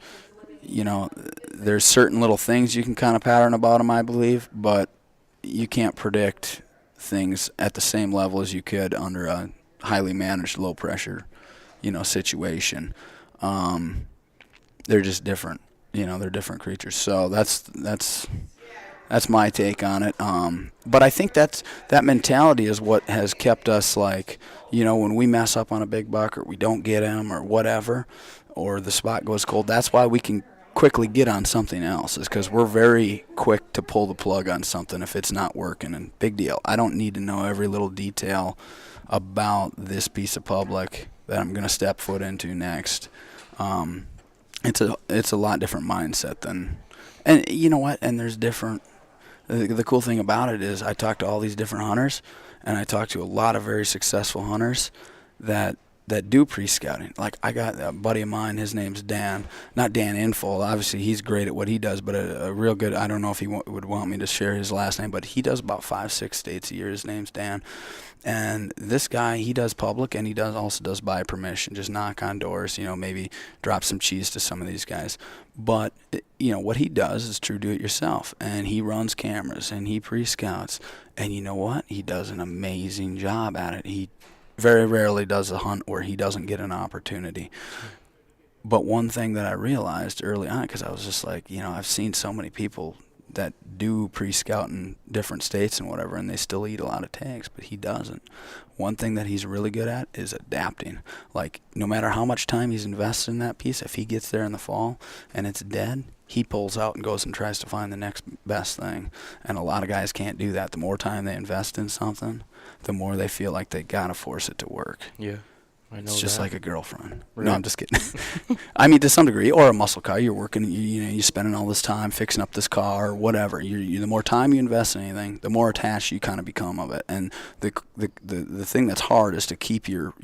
There's certain little things you can kind of pattern about them, I believe, but you can't predict things at the same level as you could under a highly managed, low pressure, situation. They're just different. They're different creatures. So that's my take on it. But I think that mentality is what has kept us, like, when we mess up on a big buck or we don't get him or whatever, or the spot goes cold, that's why we can quickly get on something else, is because we're very quick to pull the plug on something if it's not working. And big deal. I don't need to know every little detail about this piece of public that I'm going to step foot into next. It's a lot different mindset than, and you know what? And there's different. The cool thing about it is I talk to all these different hunters, and I talk to a lot of very successful hunters that do pre-scouting. Like I got a buddy of mine, his name's Dan, not Dan Infold. Obviously, he's great at what he does, but a real good. I don't know if he would want me to share his last name, but he does about 5-6 states a year. His name's Dan, and this guy, he does public, and he also does by permission, just knock on doors. Maybe drop some cheese to some of these guys. But what he does is true do-it-yourself, and he runs cameras and he pre-scouts, and you know what? He does an amazing job at it. He very rarely does a hunt where he doesn't get an opportunity. But one thing that I realized early on, because I was just like, I've seen so many people that do pre-scout in different states and whatever, and they still eat a lot of tags, but he doesn't. One thing that he's really good at is adapting. Like, no matter how much time he's invested in that piece, if he gets there in the fall and it's dead, he pulls out and goes and tries to find the next best thing. And a lot of guys can't do that. The more time they invest in something, the more they feel like they gotta force it to work. Yeah. I know It's just that. like a girlfriend. Right. No, I'm just kidding. I mean, to some degree, or a muscle car. You're working, you're spending all this time fixing up this car or whatever. The more time you invest in anything, the more attached you kind of become of it. And the thing that's hard is to keep your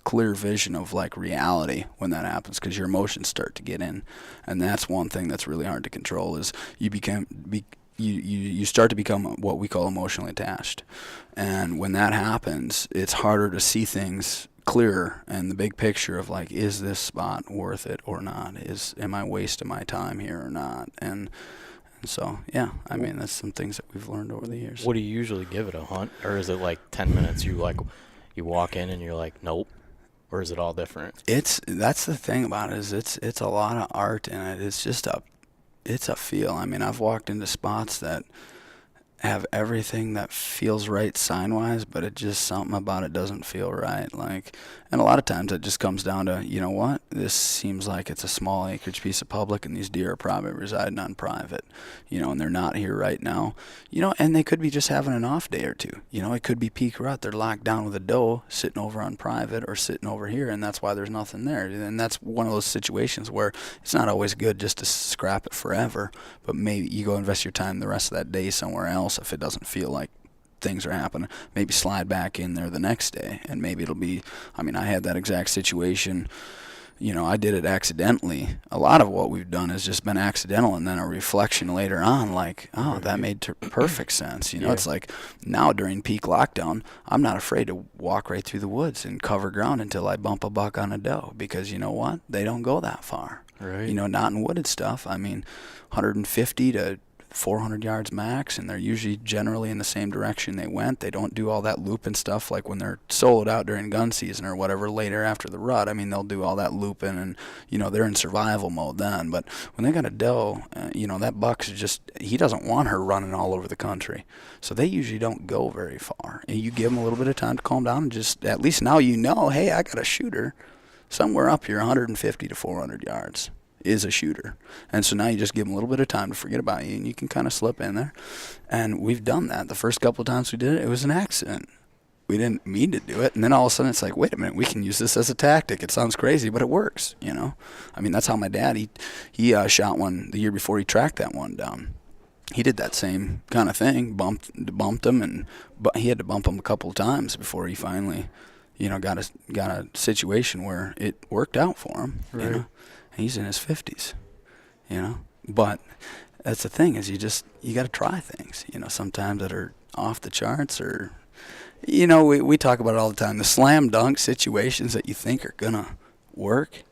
clear vision of like reality when that happens, because your emotions start to get in, and that's one thing that's really hard to control. Is you start to become what we call emotionally attached, and when that happens, it's harder to see things clearer and the big picture of like, is this spot worth it or not? Am I wasting my time here or not? And so, yeah, I mean, that's some things that we've learned over the years. What do you usually give it a hunt, or is it like 10 minutes? You walk in and you're like, nope, or is it all different? That's the thing about it, is it's a lot of art in it. It's a feel. I mean, I've walked into spots that have everything that feels right sign-wise, but it just, something about it doesn't feel right. Like, and a lot of times it just comes down to, you know what, this seems like it's a small acreage piece of public, and these deer are probably residing on private, and they're not here right now, and they could be just having an off day or two. It could be peak rut. They're locked down with a doe sitting over on private or sitting over here, and that's why there's nothing there. And that's one of those situations where it's not always good just to scrap it forever, but maybe you go invest your time the rest of that day somewhere else if it doesn't feel like things are happening. Maybe slide back in there the next day, and maybe it'll be, I mean, I had that exact situation. I did it accidentally. A lot of what we've done has just been accidental, and then a reflection later on, like, oh, that made perfect sense. Yeah. It's like now during peak lockdown, I'm not afraid to walk right through the woods and cover ground until I bump a buck on a doe, because you know what? They don't go that far. Right. Not in wooded stuff. I mean, 150 to 400 yards max, and they're usually generally in the same direction they went. They don't do all that looping stuff like when they're soloed out during gun season or whatever later after the rut. I mean, they'll do all that looping, and they're in survival mode then. But when they got a doe, that buck's just, he doesn't want her running all over the country, so they usually don't go very far. And you give them a little bit of time to calm down, and just at least now hey, I got a shooter somewhere up here 150 to 400 yards is a shooter. And so now you just give them a little bit of time to forget about you, and you can kind of slip in there. And we've done that. The first couple of times we did it, it was an accident. We didn't mean to do it. And then all of a sudden it's like, wait a minute, we can use this as a tactic. It sounds crazy, but it works, I mean, that's how my dad, he shot one the year before he tracked that one down. He did that same kind of thing, bumped him, but he had to bump him a couple of times before he finally, got a situation where it worked out for him, Right. He's in his 50s, But that's the thing is you got to try things, sometimes that are off the charts or, we talk about it all the time. The slam dunk situations that you think are going to work,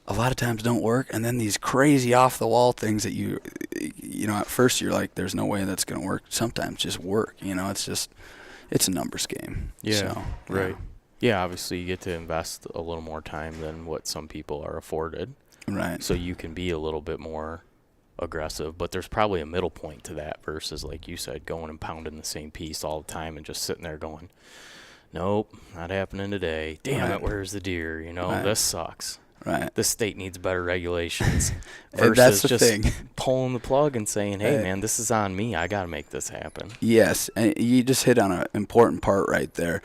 a lot of times don't work. And then these crazy off the wall things that at first you're like, there's no way that's going to work. Sometimes just work, it's a numbers game. Yeah. So, right. Yeah, obviously you get to invest a little more time than what some people are afforded. Right. So you can be a little bit more aggressive, but there's probably a middle point to that versus, like you said, going and pounding the same piece all the time and just sitting there going, nope, not happening today. Damn it, where's the deer? This sucks. Right. This state needs better regulations. That's Versus the just thing. pulling the plug and saying, hey, man, this is on me. I got to make this happen. Yes, and you just hit on an important part right there,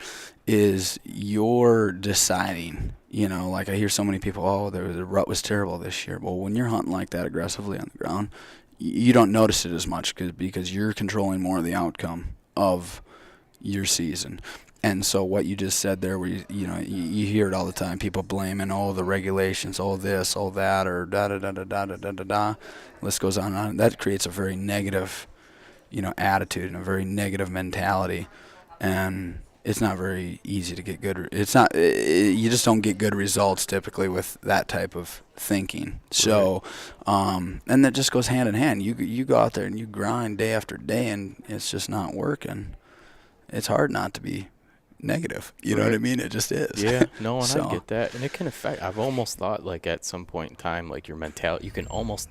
is you're deciding. Like I hear so many people, the rut was terrible this year. Well, when you're hunting like that aggressively on the ground, you don't notice it as much because you're controlling more of the outcome of your season. And so what you just said there, where you hear it all the time, people blaming the regulations, this, that, or da da da da da da da da da. List goes on and on. That creates a very negative, attitude and a very negative mentality, and it's not very easy to get good. It's not. You just don't get good results typically with that type of thinking. So, and that just goes hand in hand. You go out there and you grind day after day, and it's just not working. It's hard not to be negative. You know what I mean? It just is. Yeah, no, and So, I get that. And it can affect, I've almost thought, like, at some point in time, like, your mentality, you can almost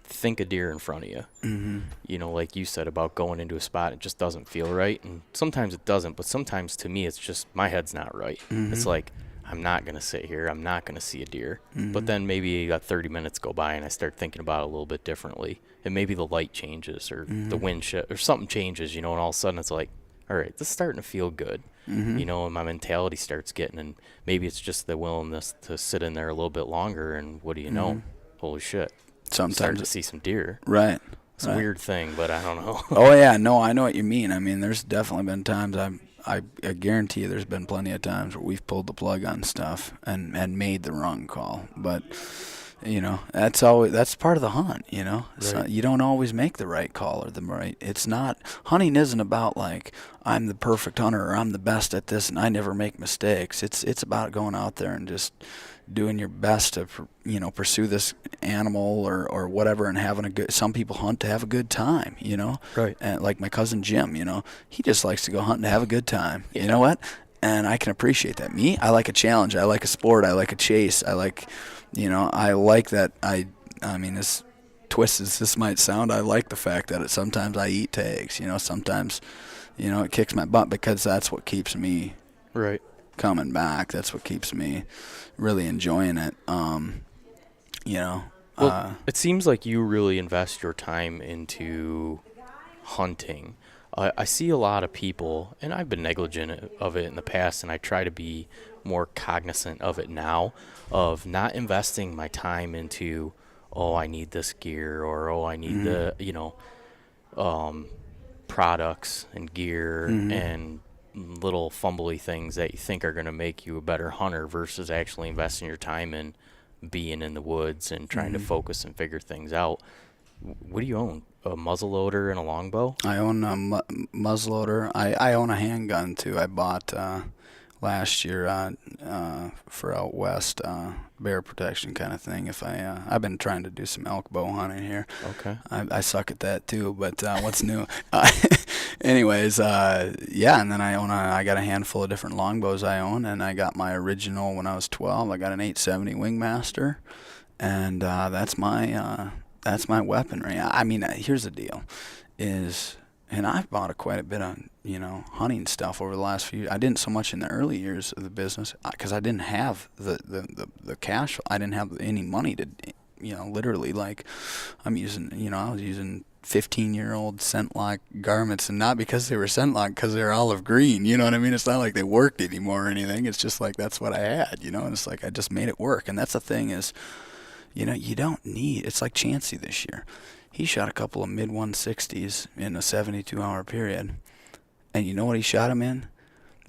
think a deer in front of you. mm-hmm. Like you said about going into a spot, it just doesn't feel right. And sometimes it doesn't, but sometimes to me, it's just my head's not right. Mm-hmm. It's like, I'm not going to sit here. I'm not going to see a deer. Mm-hmm. But then maybe 30 minutes go by and I start thinking about it a little bit differently. And maybe the light changes or the wind shift or something changes, and all of a sudden it's like, all right, this is starting to feel good. Mm-hmm. And my mentality starts getting, and maybe it's just the willingness to sit in there a little bit longer, and what do you know? Holy shit. I'm starting to see some deer. Right. It's a weird thing, but I don't know. Oh, yeah. No, I know what you mean. I mean, there's definitely been times I guarantee you there's been plenty of times where we've pulled the plug on stuff and made the wrong call. But, that's part of the hunt, So Right. you don't always make the right call or the right. It's not, hunting isn't about like, I'm the perfect hunter or I'm the best at this and I never make mistakes. It's about going out there and just doing your best to, pursue this animal or whatever, and having a good, some people hunt to have a good time, Right. And like my cousin Jim, he just likes to go hunt and have a good time. Yeah. You know what? And I can appreciate that. Me, I like a challenge. I like a sport. I like a chase. I like, I like that. I mean, as twisted as this might sound, I like the fact that sometimes I eat tags. Sometimes, it kicks my butt because that's what keeps me Right. coming back. That's what keeps me really enjoying it. Well, it seems like you really invest your time into hunting. I see a lot of people, and I've been negligent of it in the past, and I try to be more cognizant of it now, of not investing my time into, I need this gear, or I need the, products and gear and little fumbly things that you think are going to make you a better hunter versus actually investing your time in being in the woods and trying to focus and figure things out. What do you own? A muzzleloader and a longbow? I own a muzzleloader. I own a handgun too. I bought last year for out west, bear protection kind of thing. If I've been trying to do some elk bow hunting here. Okay. I suck at that too, but what's new? Anyways, yeah, and then I got a handful of different longbows I own, and I got my original when I was 12. I got an 870 Wingmaster, and that's my weaponry. I mean, here's the deal, is and I've bought quite a bit of hunting stuff over the last few. I didn't so much in the early years of the business because I didn't have the cash. I didn't have any money to literally like I'm using I was using 15-year-old scent lock garments, and not because they were scent lock, because they were olive green. You know what I mean? It's not like they worked anymore or anything. It's just like that's what I had. And it's like I just made it work. And that's the thing is, you don't need. It's like Chansey this year. He shot a couple of mid 160s in a 72-hour period. And you know what he shot him in?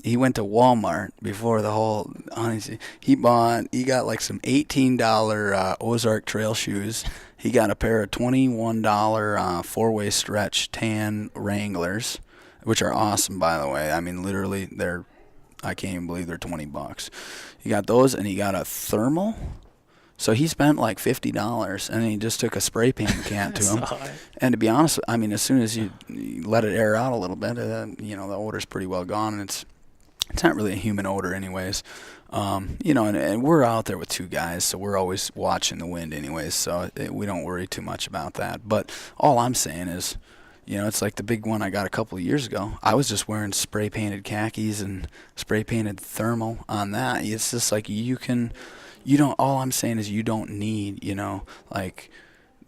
He went to Walmart before the whole honestly. He got like some $18 Ozark trail shoes. He got a pair of $21 four-way stretch tan Wranglers, which are awesome, by the way. I mean, literally, I can't even believe they're $20. He got those, and he got a thermal. So he spent like $50, and he just took a spray paint can to him. And to be honest, I mean, as soon as you let it air out a little bit, the odor's pretty well gone, and it's not really a human odor anyways. And we're out there with two guys, so we're always watching the wind anyways, so we don't worry too much about that. But all I'm saying is, it's like the big one I got a couple of years ago. I was just wearing spray painted khakis and spray painted thermal on that. It's just like all I'm saying is you don't need, like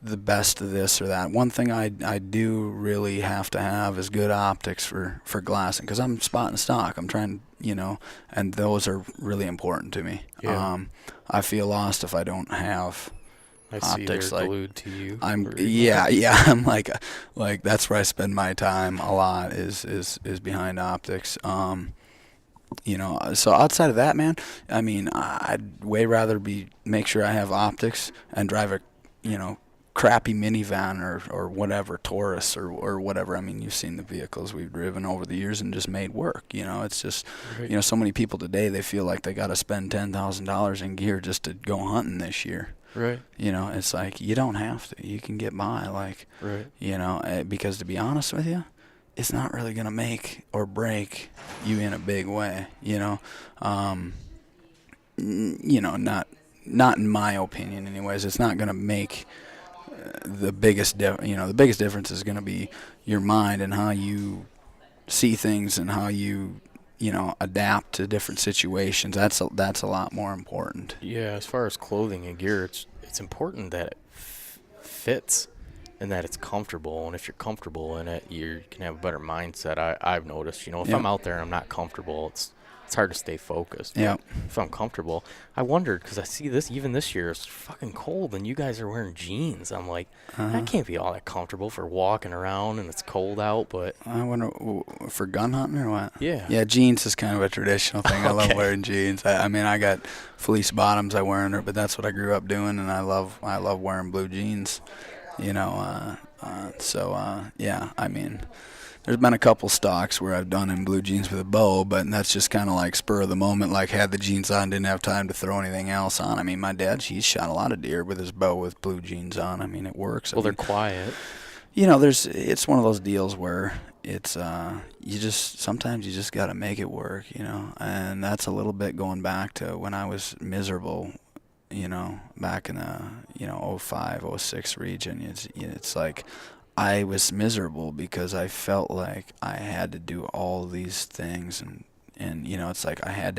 the best of this or that. One thing I do really have to have is good optics for glassing, because I'm spotting stock. I'm trying, and those are really important to me. Yeah. I feel lost if I don't have I optics. see they're glued to you. Yeah. I'm like that's where I spend my time a lot is behind optics. So outside of that, man, I mean, I'd way rather make sure I have optics and drive a, crappy minivan or whatever, Taurus or whatever. I mean, you've seen the vehicles we've driven over the years and just made work. It's just, Right. So many people today, they feel like they got to spend $10,000 in gear just to go hunting this year. Right. It's like you don't have to. You can get by, like, Right. because to be honest with you, it's not really going to make or break you in a big way, not in my opinion anyways. It's not going to make the biggest difference is going to be your mind and how you see things and how you adapt to different situations. That's a lot more important. Yeah, as far as clothing and gear, it's important that it fits and that it's comfortable. And if you're comfortable in it, you can have a better mindset. I've noticed, if Yep. I'm out there and I'm not comfortable, it's hard to stay focused. Yep. If I'm comfortable, I wondered because I see even this year it's fucking cold and you guys are wearing jeans. I'm like, that can't be all that comfortable for walking around and it's cold out. But I wonder for gun hunting or what? yeah, Yeah, jeans is kind of a traditional thing. I love wearing jeans. I mean, I got fleece bottoms I wear under it, but that's what I grew up doing, and I love wearing blue jeans. Yeah. I mean, there's been a couple stocks where I've done in blue jeans with a bow, but that's just kind of like spur of the moment. Like had the jeans on, didn't have time to throw anything else on. I mean, my dad, he's shot a lot of deer with his bow with blue jeans on. I mean, it works. well, they're quiet. It's one of those deals where it's sometimes you just got to make it work, and that's a little bit going back to when I was miserable, back in the 05, 06 region. It's like I was miserable because I felt like I had to do all these things, and it's like I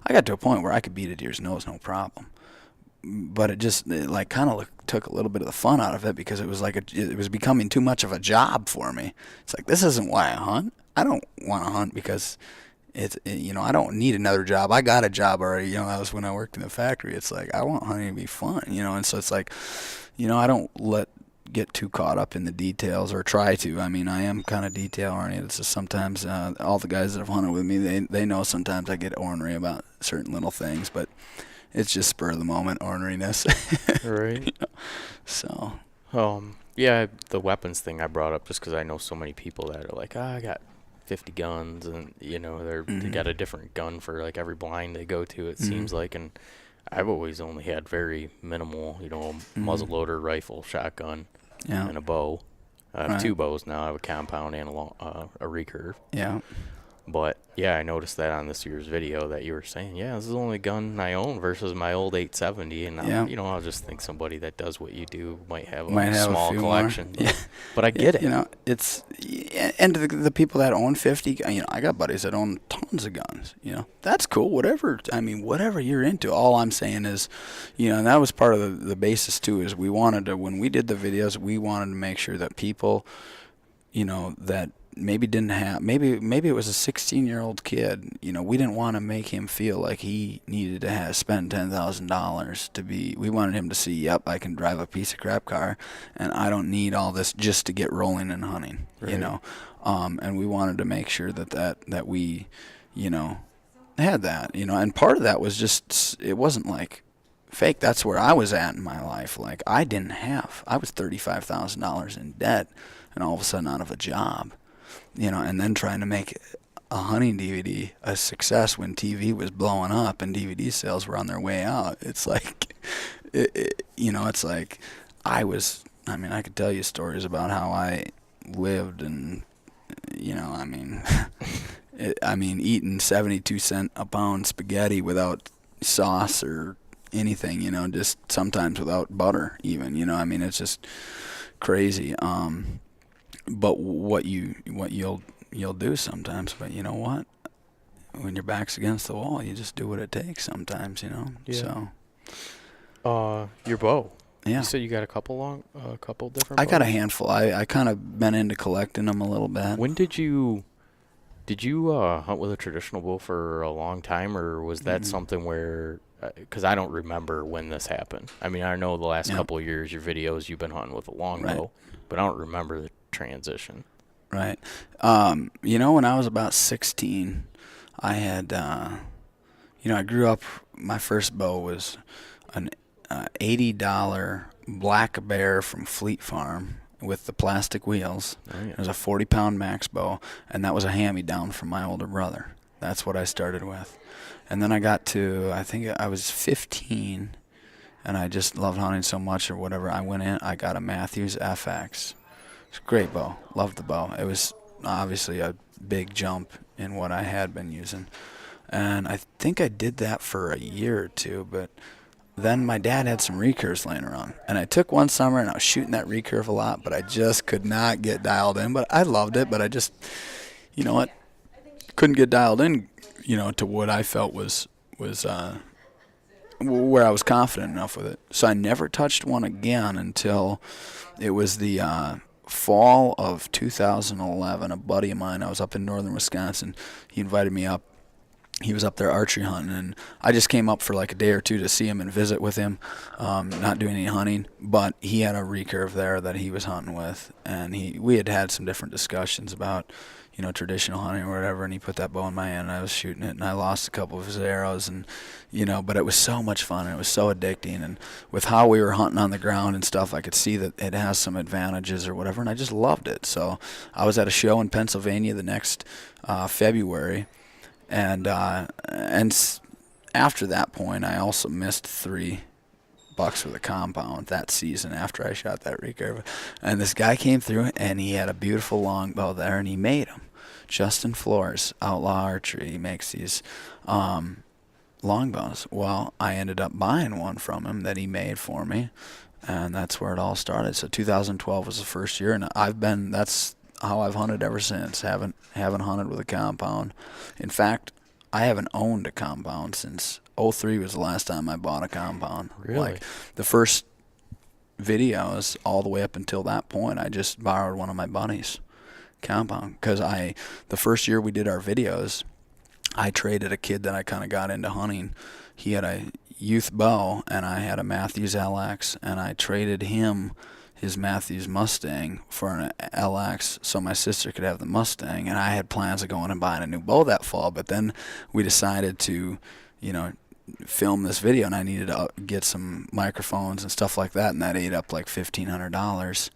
got to a point where I could beat a deer's nose no problem, but it like kind of took a little bit of the fun out of it, because it was like it was becoming too much of a job for me. It's like, this isn't why I hunt. I don't want to hunt because I don't need another job. I got a job already. That was when I worked in the factory. It's like I want hunting to be fun. And so it's like, I don't get too caught up in the details, or try to. I mean, I am kind of detail oriented. It's just sometimes all the guys that have hunted with me, they know sometimes I get ornery about certain little things, but it's just spur of the moment orneriness. Right. So. Yeah, the weapons thing I brought up just because I know so many people that are like, I got 50 guns, and they got a different gun for like every blind they go to. It seems like, and I've always only had very minimal, muzzleloader, rifle, shotgun, Yeah. and a bow. I have Right. two bows now. I have a compound and a recurve. Yeah. But yeah, I noticed that on this year's video that you were saying, yeah, this is the only gun I own versus my old 870, and Yeah. I'll just think somebody that does what you do might have Might a have a small few more. collection. Yeah. But I get it. It's and the people that own 50, I got buddies that own tons of guns. That's cool. Whatever you're into. All I'm saying is, and that was part of the basis too. Is we wanted to, when we did the videos, we wanted to make sure that people, that maybe didn't have, maybe it was a 16-year-old kid. We didn't want to make him feel like he needed to spend $10,000 to be. We wanted him to see, yep, I can drive a piece of crap car, and I don't need all this just to get rolling and hunting. Right. And we wanted to make sure that we, had that. And part of that was just, it wasn't like fake. That's where I was at in my life. Like I was $35,000 in debt, and all of a sudden out of a job. And then trying to make a hunting DVD a success when TV was blowing up and DVD sales were on their way out. It's like, it's like I could tell you stories about how I lived and, eating 72-cent a pound spaghetti without sauce or anything, just sometimes without butter even, it's just crazy. But what you'll do sometimes, but you know what? When your back's against the wall, you just do what it takes sometimes, Yeah. So. Your bow. Yeah. You said you got a couple different. I got a bows? handful. I kind of been into collecting them a little bit. When did you hunt with a traditional bow for a long time, or was that something where? Because I don't remember when this happened. I mean, I know the last couple of years, your videos, you've been hunting with a longbow, but I don't remember the transition. Right. When I was about 16, I had, I grew up, my first bow was an $80 Black Bear from Fleet Farm with the plastic wheels. Oh, yeah. It was a 40-pound max bow, and that was a hand-me-down from my older brother. That's what I started with. And then I got to, I think I was 15, and I just loved hunting so much or whatever. I got a Matthews FX. It's a great bow. Loved the bow. It was obviously a big jump in what I had been using. And I think I did that for a year or two, but then my dad had some recurves laying around. And I took one summer and I was shooting that recurve a lot, but I just could not get dialed in. But I loved it, but I just, couldn't get dialed in, to what I felt was where I was confident enough with it. So I never touched one again until it was the fall of 2011. A buddy of mine, I was up in northern Wisconsin, he invited me up. He was up there archery hunting, and I just came up for like a day or two to see him and visit with him, not doing any hunting. But he had a recurve there that he was hunting with, and we had some different discussions about, traditional hunting or whatever, and he put that bow in my hand, and I was shooting it, and I lost a couple of his arrows, and, but it was so much fun, and it was so addicting, and with how we were hunting on the ground and stuff, I could see that it has some advantages or whatever, and I just loved it. So I was at a show in Pennsylvania the next February, and after that point, I also missed 3 bucks with a compound that season after I shot that recurve. And this guy came through, and he had a beautiful longbow there, and he made them. Justin Flores, Outlaw Archery, he makes these longbows. Well, I ended up buying one from him that he made for me, and that's where it all started. So 2012 was the first year, and that's how I've hunted ever since. Haven't hunted with a compound. In fact, I haven't owned a compound since 03 was the last time I bought a compound. Really? Like the first videos all the way up until that point, I just borrowed one of my buddies' compound, because the first year we did our videos, I traded a kid that I kind of got into hunting. He had a youth bow, and I had a Matthews LX, and I traded him his Matthews Mustang for an LX so my sister could have the Mustang, and I had plans of going and buying a new bow that fall, but then we decided to, film this video, and I needed to get some microphones and stuff like that, and that ate up like $1,500.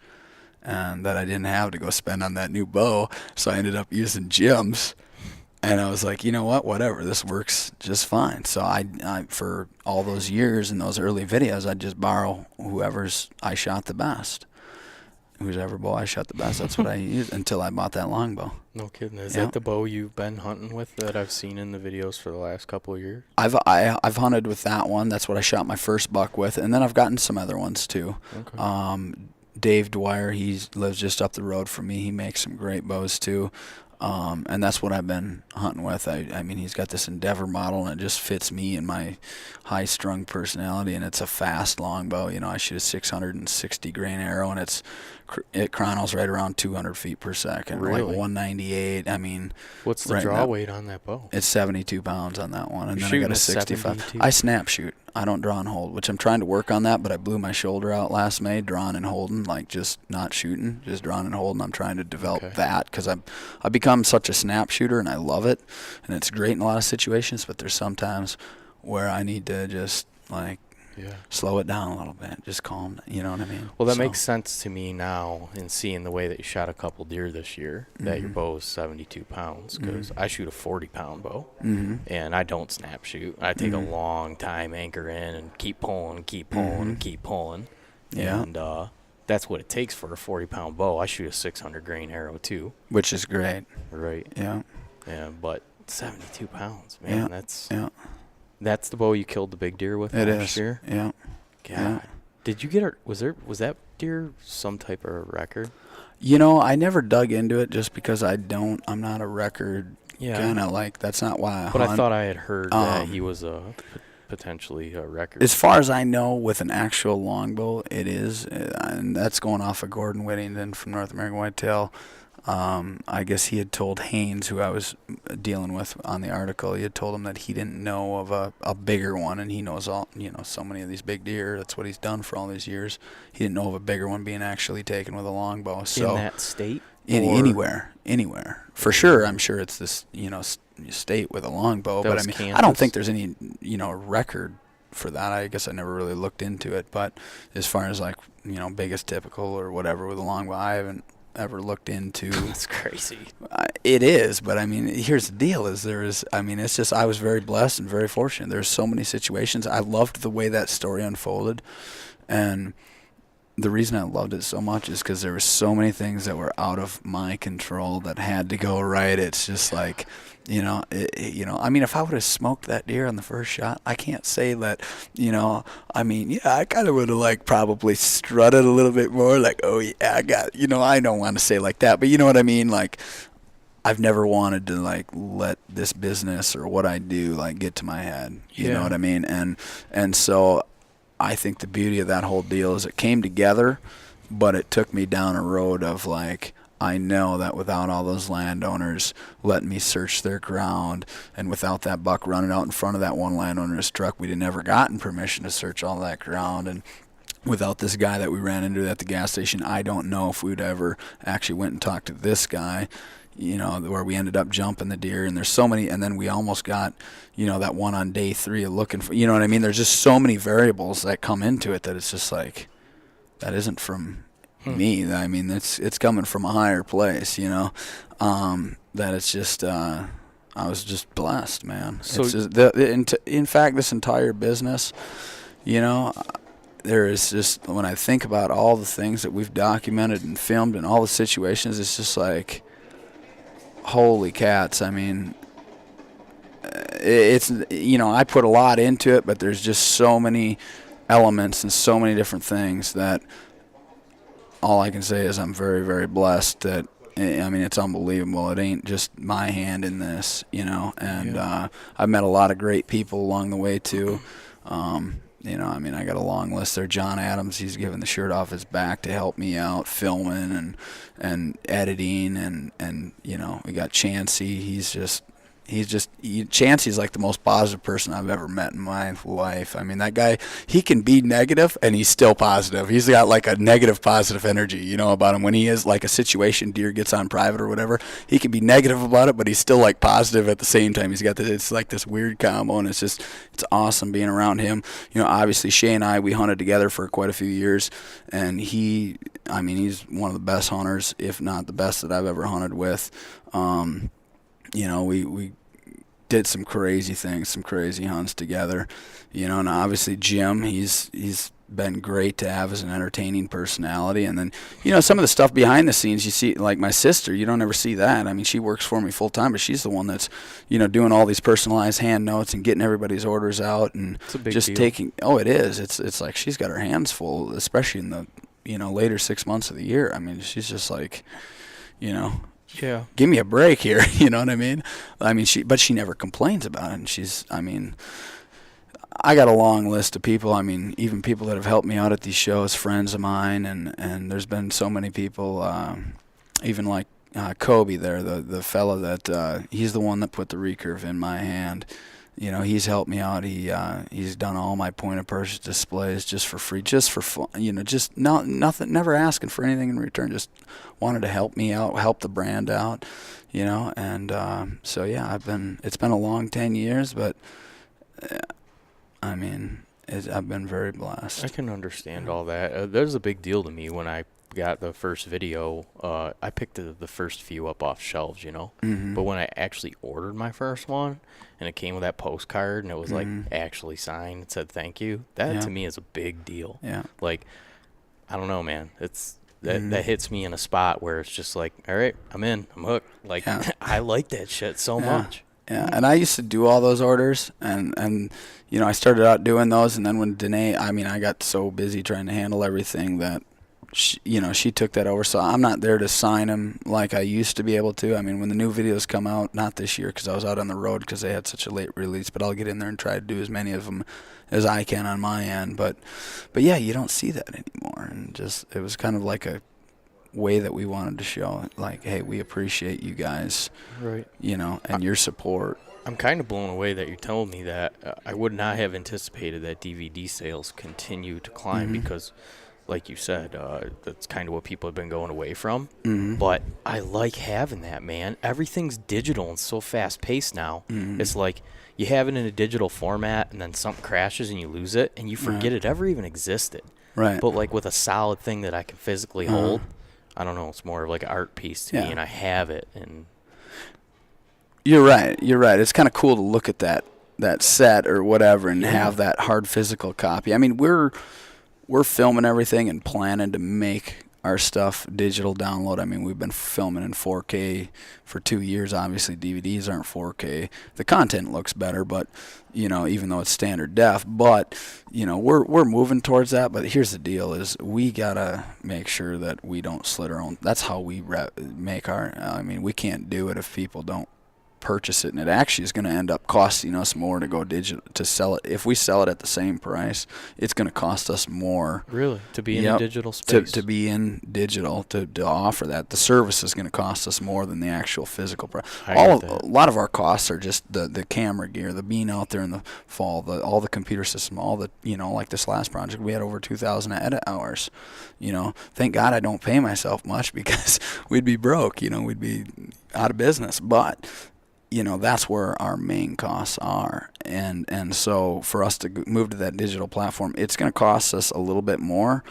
and that I didn't have to go spend on that new bow. So I ended up using Jim's. And I was like, you know what, whatever, this works just fine. So I for all those years in those early videos, I'd just borrow whoever's I shot the best. Whichever bow I shot the best, that's what I used until I bought that longbow. No kidding. Is Yeah. that the bow you've been hunting with that I've seen in the videos for the last couple of years? I've hunted with that one. That's what I shot my first buck with, and then I've gotten some other ones too. Okay. Dave Dwyer, he lives just up the road from me. He makes some great bows too. And that's what I've been hunting with. I mean, he's got this Endeavor model, and it just fits me and my high-strung personality, and it's a fast longbow. You know, I shoot a 660 grain arrow, and it chronos right around 200 feet per second, Really? like 198. I mean, What's the right draw now, weight on that bow? it's 72 pounds on that one, and You're then I got shooting a a 65. 72? I snap shoot. I don't draw and hold, which I'm trying to work on that, but I blew my shoulder out last May, drawing and holding, like just not shooting, just drawing and holding. I'm trying to develop Okay. that because I've become such a snap shooter, and I love it, and it's great in a lot of situations, but there's sometimes where I need to just like Yeah. slow it down a little bit, just calm, you know what I mean? Well, that So, makes sense to me now in seeing the way that you shot a couple deer this year, that your Mhm. bow is 72 pounds, because Mhm. I shoot a 40-pound bow, Mhm. and I don't snap shoot. I take Mhm. a long time anchor in and keep pulling, keep pulling, and Mhm. keep pulling. Yeah. And that's what it takes for a 40-pound bow. I shoot a 600 grain arrow too. Which is great. Right. Yeah. Yeah, but 72 pounds, Yeah. man. Yeah. That's the bow you killed the big deer with It last is. year? Yeah. God. Yeah. Did you get a, was that deer some type of record? You know, I never dug into it just because I'm not a record Yeah. kind of like, that's not why I But hunt. I thought I had heard that he Um, was potentially a record. As far as I know, with an actual longbow, it is, and that's going off of Gordon Whittington from North American Whitetail. I guess he had told Haynes, who I was dealing with on the article, he had told him that he didn't know of a bigger one, and he knows so many of these big deer. That's what he's done for all these years. He didn't know of a bigger one being actually taken with a longbow. So in that state? anywhere, for sure. I'm sure it's this, state with a longbow, That but was I mean, I Kansas? don't think there's any, record for that. I guess I never really looked into it, but as far as like, biggest typical or whatever with a longbow, I haven't ever looked into. That's crazy. It is, but I mean, here's the deal: it's just I was very blessed and very fortunate. There's so many situations. I loved the way that story unfolded, and the reason I loved it so much is because there were so many things that were out of my control that had to go right. It's just like, I mean, if I would have smoked that deer on the first shot, I can't say that, I mean, yeah, I kind of would have like probably strutted a little bit more, like, oh yeah, I got, I don't want to say like that, but you know what I mean? Like, I've never wanted to like let this business or what I do like get to my head. You know Yeah. what I mean? And so I think the beauty of that whole deal is it came together, but it took me down a road of like, I know that without all those landowners letting me search their ground, and without that buck running out in front of that one landowner's truck, we'd have never gotten permission to search all that ground. And without this guy that we ran into at the gas station, I don't know if we'd ever actually went and talked to this guy, where we ended up jumping the deer. And there's so many, and then we almost got, that one on day 3 of looking for, you know what I mean? There's just so many variables that come into it that it's just like, that isn't from me. I mean, it's coming from a higher place, that it's just, I was just blessed, man. So it's just in fact, this entire business, there is just, when I think about all the things that we've documented and filmed and all the situations, it's just like, holy cats. I mean, it's, I put a lot into it, but there's just so many elements and so many different things that all I can say is I'm very, very blessed that, I mean, it's unbelievable. It ain't just my hand in this, and I've met a lot of great people along the way too. I mean, I got a long list there. John Adams, he's given the shirt off his back to help me out filming and editing, and we got Chancey. Chancey's like the most positive person I've ever met in my life. I mean, that guy, he can be negative and he's still positive. He's got like a negative positive energy, about him. When he is like a situation, deer gets on private or whatever, he can be negative about it, but he's still like positive at the same time. It's like this weird combo, and it's awesome being around him. Obviously Shay and I, we hunted together for quite a few years, and he's one of the best hunters, if not the best that I've ever hunted with. We did some crazy things, some crazy hunts together, and obviously Jim, he's been great to have as an entertaining personality. And then, some of the stuff behind the scenes, you see, like my sister, you don't ever see that. I mean, she works for me full time, but she's the one that's, doing all these personalized hand notes and getting everybody's orders out, and It's a big just deal. taking, it is. It's like she's got her hands full, especially in the, later 6 months of the year. I mean, she's just like, Yeah. give me a break here. You know what I mean? But she never complains about it. And I got a long list of people. Even people that have helped me out at these shows, friends of mine, and there's been so many people, even like Kobe there, the fella that, he's the one that put the recurve in my hand. He's helped me out. He's done all my point of purchase displays just for free, just for fun. Just nothing, never asking for anything in return. Just wanted to help me out, help the brand out. And so yeah, it's been a long 10 years, but I've been very blessed. I can understand all that. There's a big deal to me when I got the first video. I picked the first few up off shelves, Mm-hmm. But when I actually ordered my first one, and it came with that postcard, and it was like Mm-hmm. actually signed, it said thank you. That Yeah. to me is a big deal. Yeah. Like, I don't know, man. It's Mm-hmm. that hits me in a spot where it's just like, all right, I'm in, I'm hooked. Like, Yeah. I like that shit so Yeah. much. Yeah, and I used to do all those orders, and I started out doing those, and then when Danae, I got so busy trying to handle everything that she took that over. So I'm not there to sign them like I used to be able to. When the new videos come out, not this year because I was out on the road because they had such a late release, but I'll get in there and try to do as many of them as I can on my end. But yeah, you don't see that anymore, and it was kind of like a way that we wanted to show, like, hey, we appreciate you guys, Right. and your support. I'm kind of blown away that you told me that. I would not have anticipated that DVD sales continue to climb Mm-hmm. because, like you said, that's kind of what people have been going away from. Mm-hmm. But I like having that, man. Everything's digital and so fast-paced now. Mm-hmm. It's like you have it in a digital format, and then something crashes and you lose it, and you forget it ever even existed. Right. But, like, with a solid thing that I can physically Uh-huh. hold, I don't know, it's more of like an art piece to Yeah. me, and I have it. And You're right. It's kind of cool to look at that set or whatever and have that hard physical copy. We're filming everything and planning to make our stuff digital download. We've been filming in 4K for 2 years. Obviously, DVDs aren't 4K. The content looks better, but even though it's standard def, but we're moving towards that. But here's the deal: is we gotta make sure that we don't slit our own. That's how we make our. We can't do it if people don't purchase it, and it actually is going to end up costing us more to go digital to sell it. If we sell it at the same price, it's going to cost us more. really, to be in Yep. a digital space. To be in digital to offer that. The service is going to cost us more than the actual physical price. I get that. A lot of our costs are just the camera gear, the being out there in the fall, all the computer system, all the like this last project we had over 2,000 edit hours. Thank God I don't pay myself much because we'd be broke. We'd be out of business. But that's where our main costs are. And so for us to move to that digital platform, it's going to cost us a little bit more.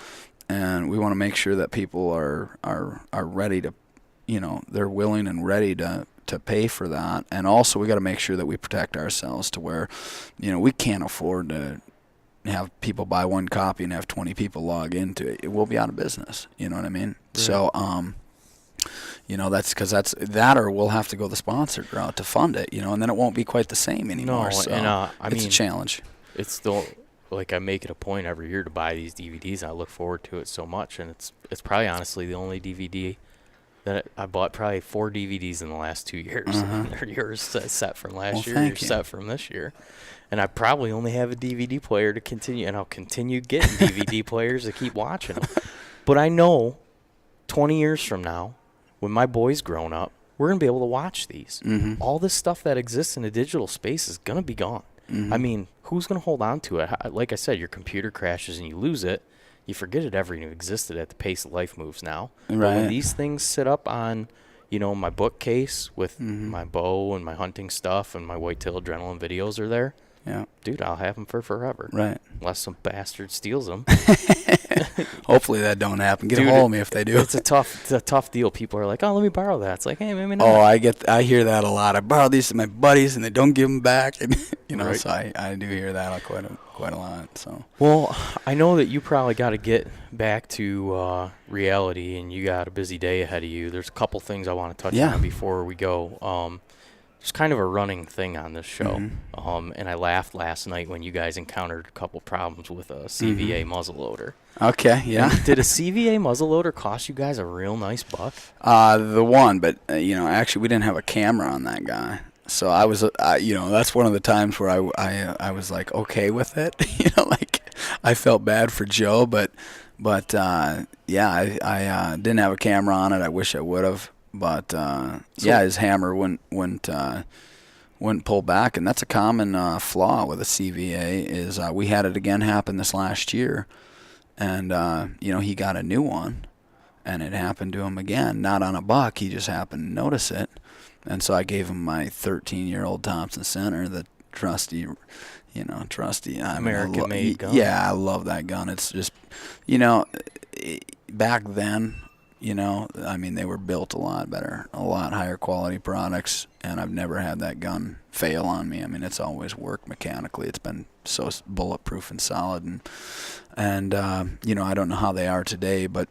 And we want to make sure that people are ready to, they're willing and ready to pay for that. And also we got to make sure that we protect ourselves to where, we can't afford to have people buy one copy and have 20 people log into it. It will be out of business. You know what I mean? Right. So, that's because that's that, or we'll have to go the sponsored route to fund it, and then it won't be quite the same anymore. No, so and it's a challenge. It's still like I make it a point every year to buy these DVDs. And I look forward to it so much, and it's probably honestly the only DVD that I bought. Probably 4 DVDs in the last 2 years. Uh-huh. They're yours set from last year. Thank You're you. set from this year, and I probably only have a DVD player to continue, and I'll continue getting DVD players to keep watching them. But I know 20 years from now, when my boy's grown up, we're going to be able to watch these. Mm-hmm. All this stuff that exists in a digital space is going to be gone. Mm-hmm. I mean, who's going to hold on to it? Like I said, your computer crashes and you lose it. You forget it ever even existed at the pace of life moves now. Right. But when these things sit up on, my bookcase with Mm-hmm. my bow and my hunting stuff and my Whitetail Adrenaline videos are there, Yeah. dude, I'll have them for forever. Right. Unless some bastard steals them. Hopefully that don't happen. Get Dude, a hold of me if they do. It's a tough deal. People are like, oh, let me borrow that. It's like, hey, maybe not. Oh, I hear that a lot. I borrow these to my buddies and they don't give them back, and Right. So I do hear that quite a lot. So Well, I know that you probably got to get back to reality, and you got a busy day ahead of you. There's a couple things I want to touch Yeah. on before we go. It's kind of a running thing on this show, Mm-hmm. and I laughed last night when you guys encountered a couple problems with a CVA muzzleloader. okay, yeah. And did a CVA muzzleloader cost you guys a real nice buck? The one, but actually we didn't have a camera on that guy. So I was, that's one of the times where I was like okay with it. Like I felt bad for Joe, but yeah, I didn't have a camera on it. I wish I would have, but yeah, his hammer wouldn't pull back, and that's a common flaw with a CVA. Is we had it again happen this last year, and he got a new one, and it happened to him again, not on a buck. He just happened to notice it. And so I gave him my 13-year-old Thompson Center, the trusty, American-made gun. Yeah, I love that gun. It's just, back then, they were built a lot better, a lot higher quality products, and I've never had that gun fail on me. I mean, it's always worked mechanically. It's been so bulletproof and solid, and I don't know how they are today, but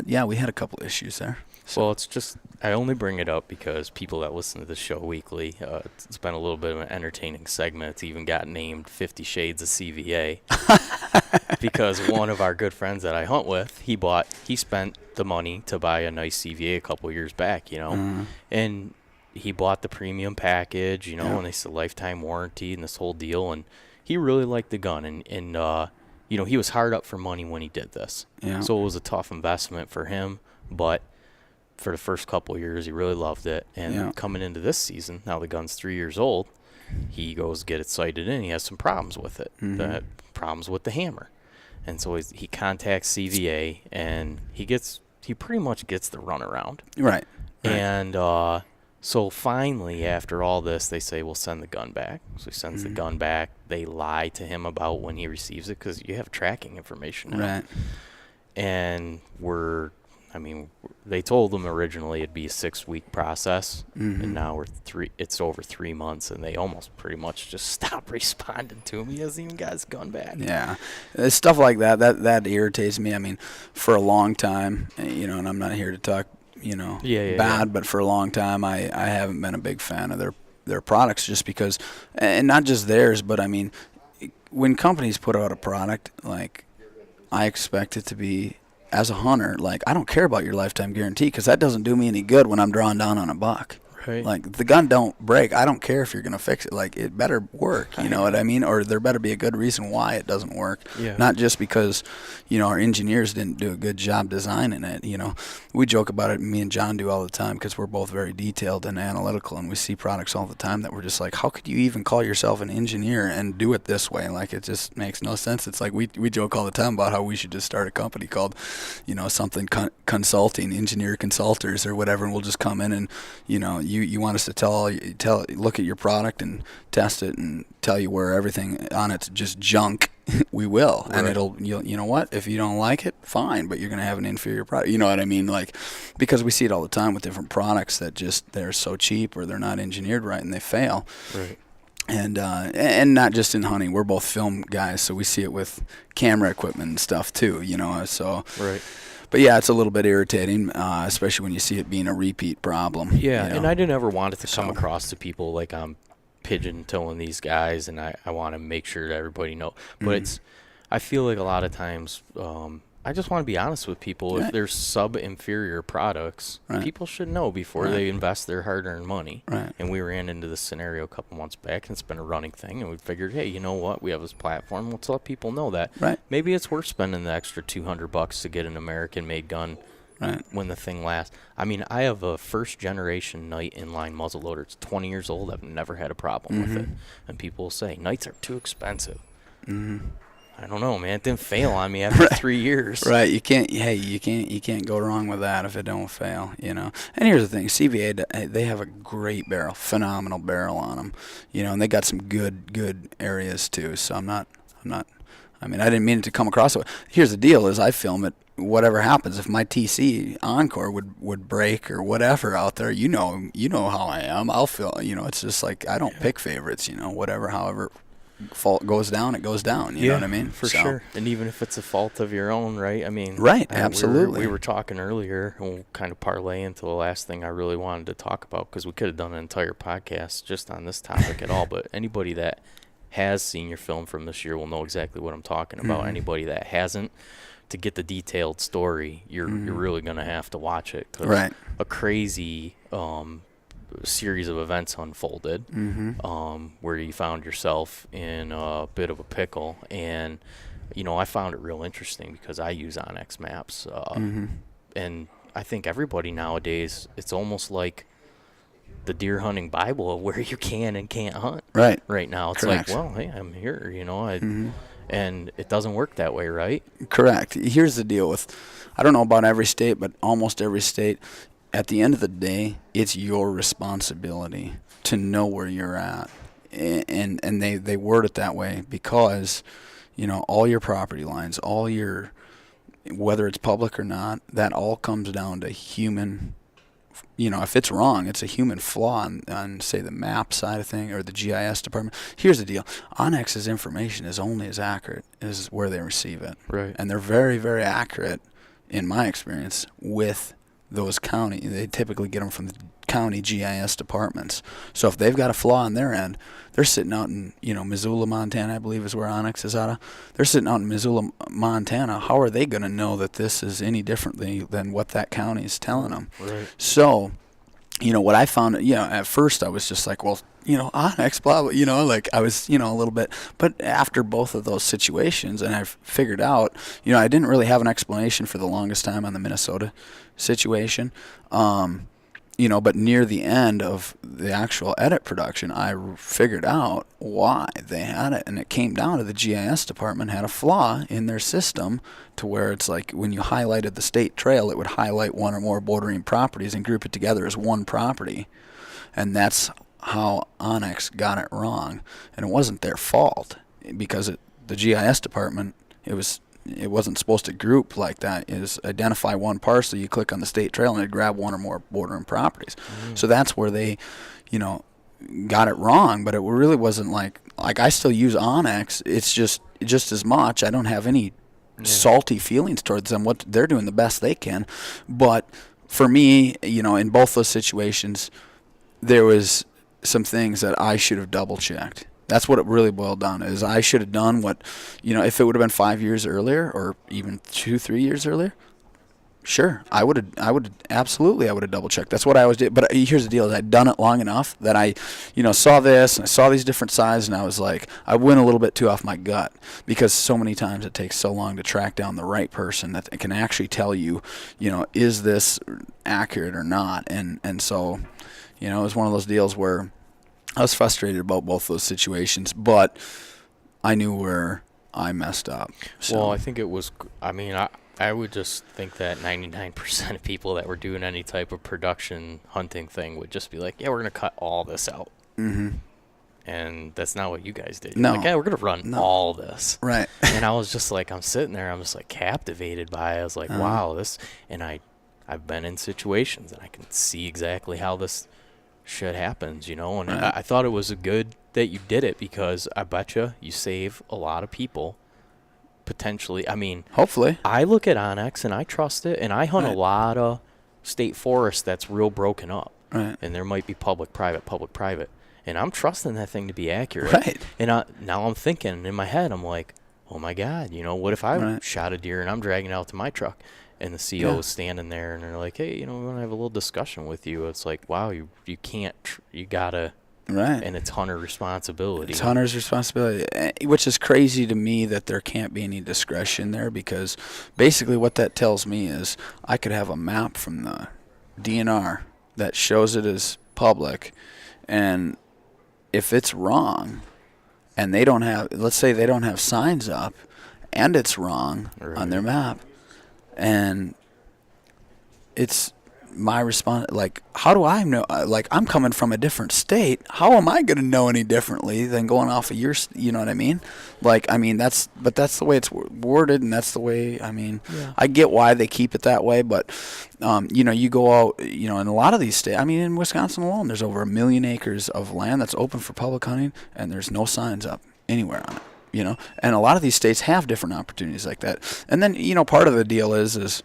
yeah, we had a couple issues there. Well, it's just, I only bring it up because people that listen to the show weekly, it's been a little bit of an entertaining segment. It's even got named 50 Shades of CVA because one of our good friends that I hunt with, he spent the money to buy a nice CVA a couple years back, and he bought the premium package, and they said lifetime warranty and this whole deal, and he really liked the gun, and he was hard up for money when he did this. Yeah. So it was a tough investment for him, but for the first couple of years, he really loved it. And coming into this season, now the gun's 3 years old, he goes get it sighted in. He has some problems with it, problems with the hammer. And so he contacts CVA, and he pretty much gets the runaround. Right. And so finally, after all this, they say, we'll send the gun back. So he sends the gun back. They lie to him about when he receives it because you have tracking information now. Right. And they told them originally it'd be a 6-week process, and now it's over 3 months, and they almost pretty much just stopped responding to him. He hasn't even got his gun back. Yeah, it's stuff like that irritates me. I mean, for a long time, and I'm not here to talk, bad, but for a long time, I haven't been a big fan of their products just because, and not just theirs, but I mean, when companies put out a product, like, I expect it to be, as a hunter, like, I don't care about your lifetime guarantee because that doesn't do me any good when I'm drawing down on a buck. Right. Like, the gun don't break. I don't care if you're going to fix it. Like, it better work, you know what I mean? Or there better be a good reason why it doesn't work. Yeah. Not just because, our engineers didn't do a good job designing it, We joke about it, me and John do all the time because we're both very detailed and analytical, and we see products all the time that we're just like, how could you even call yourself an engineer and do it this way? Like, it just makes no sense. It's like we joke all the time about how we should just start a company called, something consulting, engineer consulters or whatever, and we'll just come in and, you want us to look at your product and test it and tell you where everything on it's just junk, we will. Right. And you know what? If you don't like it, fine, but you're going to have an inferior product. You know what I mean? Like, because we see it all the time with different products that just, they're so cheap or they're not engineered right and they fail. Right. And not just in hunting. We're both film guys, so we see it with camera equipment and stuff too, so. Right. But yeah, it's a little bit irritating, especially when you see it being a repeat problem. Yeah, and I didn't ever want it to come across to people like I'm pigeon-toeing these guys, and I want to make sure that everybody know. But I feel like a lot of times I just want to be honest with people. Right. If there's sub-inferior products, right. people should know before right. they invest their hard-earned money. Right. And we ran into this scenario a couple months back, and it's been a running thing, and we figured, hey, you know what? We have this platform. Let's let people know that. Right. Maybe it's worth spending the extra $200 to get an American-made gun Right. when the thing lasts. I mean, I have a first generation Night inline muzzleloader. It's 20 years old. I've never had a problem with it. And people will say Nights are too expensive. I don't know, man. It didn't fail on me after 3 years. Right, you can't. Hey, you can't go wrong with that if it don't fail, you know. And here's the thing: CVA, they have a great barrel, phenomenal barrel on them, you know, and they got some good areas too. So I'm not. I mean, I didn't mean it to come across that way. Here's the deal: is I film it. Whatever happens, if my TC Encore would break or whatever out there, you know how I am. I'll film. You know, it's just like I don't pick favorites. You know, whatever, however. Fault goes down, it goes down. You know what I mean? For sure. And even if it's a fault of your own, right? I mean, right, absolutely. We were talking earlier, and we'll kind of parlay into the last thing I really wanted to talk about, because we could have done an entire podcast just on this topic at all. But anybody that has seen your film from this year will know exactly what I'm talking about. Anybody that hasn't, to get the detailed story, you're really going to have to watch it. 'Cause right. A crazy series of events unfolded, where you found yourself in a bit of a pickle. And you know, I found it real interesting because I use Onyx maps, and I think everybody nowadays, it's almost like the deer hunting Bible of where you can and can't hunt right now. It's Correct. like, well, hey, I'm here, you know. And it doesn't work that way, right? Correct. Here's the deal with, I don't know about every state, but almost every state, at the end of the day, it's your responsibility to know where you're at. And they word it that way because, you know, all your property lines, all your, whether it's public or not, that all comes down to human, you know, if it's wrong, it's a human flaw on say, the map side of thing or the GIS department. Here's the deal. Onex's information is only as accurate as where they receive it. Right. And they're very, very accurate, in my experience, with those county. They typically get them from the county GIS departments. So if they've got a flaw on their end, they're sitting out in, you know, Missoula, Montana, I believe is where Onyx is out of. They're sitting out in Missoula, Montana. How are they going to know that this is any differently than what that county is telling them? Right. So, you know, what I found, you know, at first I was just like, well, you know, Onyx, blah, blah, you know, like I was, you know, a little bit. But after both of those situations, and I've figured out, you know, I didn't really have an explanation for the longest time on the Minnesota situation. You know, but near the end of the actual edit production, I figured out why they had it. And it came down to the GIS department had a flaw in their system to where it's like when you highlighted the state trail, it would highlight one or more bordering properties and group it together as one property. And that's how Onyx got it wrong. And it wasn't their fault because the GIS department, it wasn't supposed to group like that. Is identify one parcel, you click on the state trail, and it grab one or more bordering properties. So that's where they, you know, got it wrong. But it really wasn't like I still use Onyx. It's just as much. I don't have any salty feelings towards them. What they're doing the best they can. But for me, you know, in both those situations, there was some things that I should have double checked. That's what it really boiled down to, is I should have done what, you know, if it would have been 5 years earlier or even 2-3 years earlier, sure, I would have double checked. That's what I always did. But here's the deal, is I'd done it long enough that I, you know, saw this and I saw these different sizes, and I was like, I went a little bit too off my gut because so many times it takes so long to track down the right person that can actually tell you, you know, is this accurate or not? And so, you know, it was one of those deals where I was frustrated about both those situations, but I knew where I messed up. So. Well, I think it was, I mean, I would just think that 99% of people that were doing any type of production hunting thing would just be like, yeah, we're going to cut all this out. And that's not what you guys did. You're No. like, yeah, we're going to run all this. Right. And I was just like, I'm sitting there, I'm just like captivated by it. I was like, wow, this, and I've been in situations and I can see exactly how this shit happens, you know. And Right. I thought it was a good that you did it, because I bet you save a lot of people potentially. I mean, hopefully. I look at Onyx and I trust it, and I hunt a lot of state forest that's real broken up. Right. And there might be public, private. And I'm trusting that thing to be accurate. Right. And now I'm thinking in my head, I'm like, oh my God, you know, what if I shot a deer and I'm dragging it out to my truck, and the CO is standing there and they're like, hey, you know, we want to have a little discussion with you. It's like, wow, you can't, you gotta Right. And it's hunter responsibility. It's hunter's responsibility, which is crazy to me that there can't be any discretion there, because basically what that tells me is I could have a map from the DNR that shows it as public, and if it's wrong and they don't have, let's say they don't have signs up and it's wrong on their map, and it's my response, like, how do I know? Like, I'm coming from a different state. How am I going to know any differently than going off of your, you know what I mean? Like, I mean, that's the way it's worded, and that's the way, I mean, I get why they keep it that way, but, you know, you go out, you know, in a lot of these states, I mean, in Wisconsin alone, there's over 1 million acres of land that's open for public hunting, and there's no signs up anywhere on it, you know? And a lot of these states have different opportunities like that. And then, you know, part of the deal is,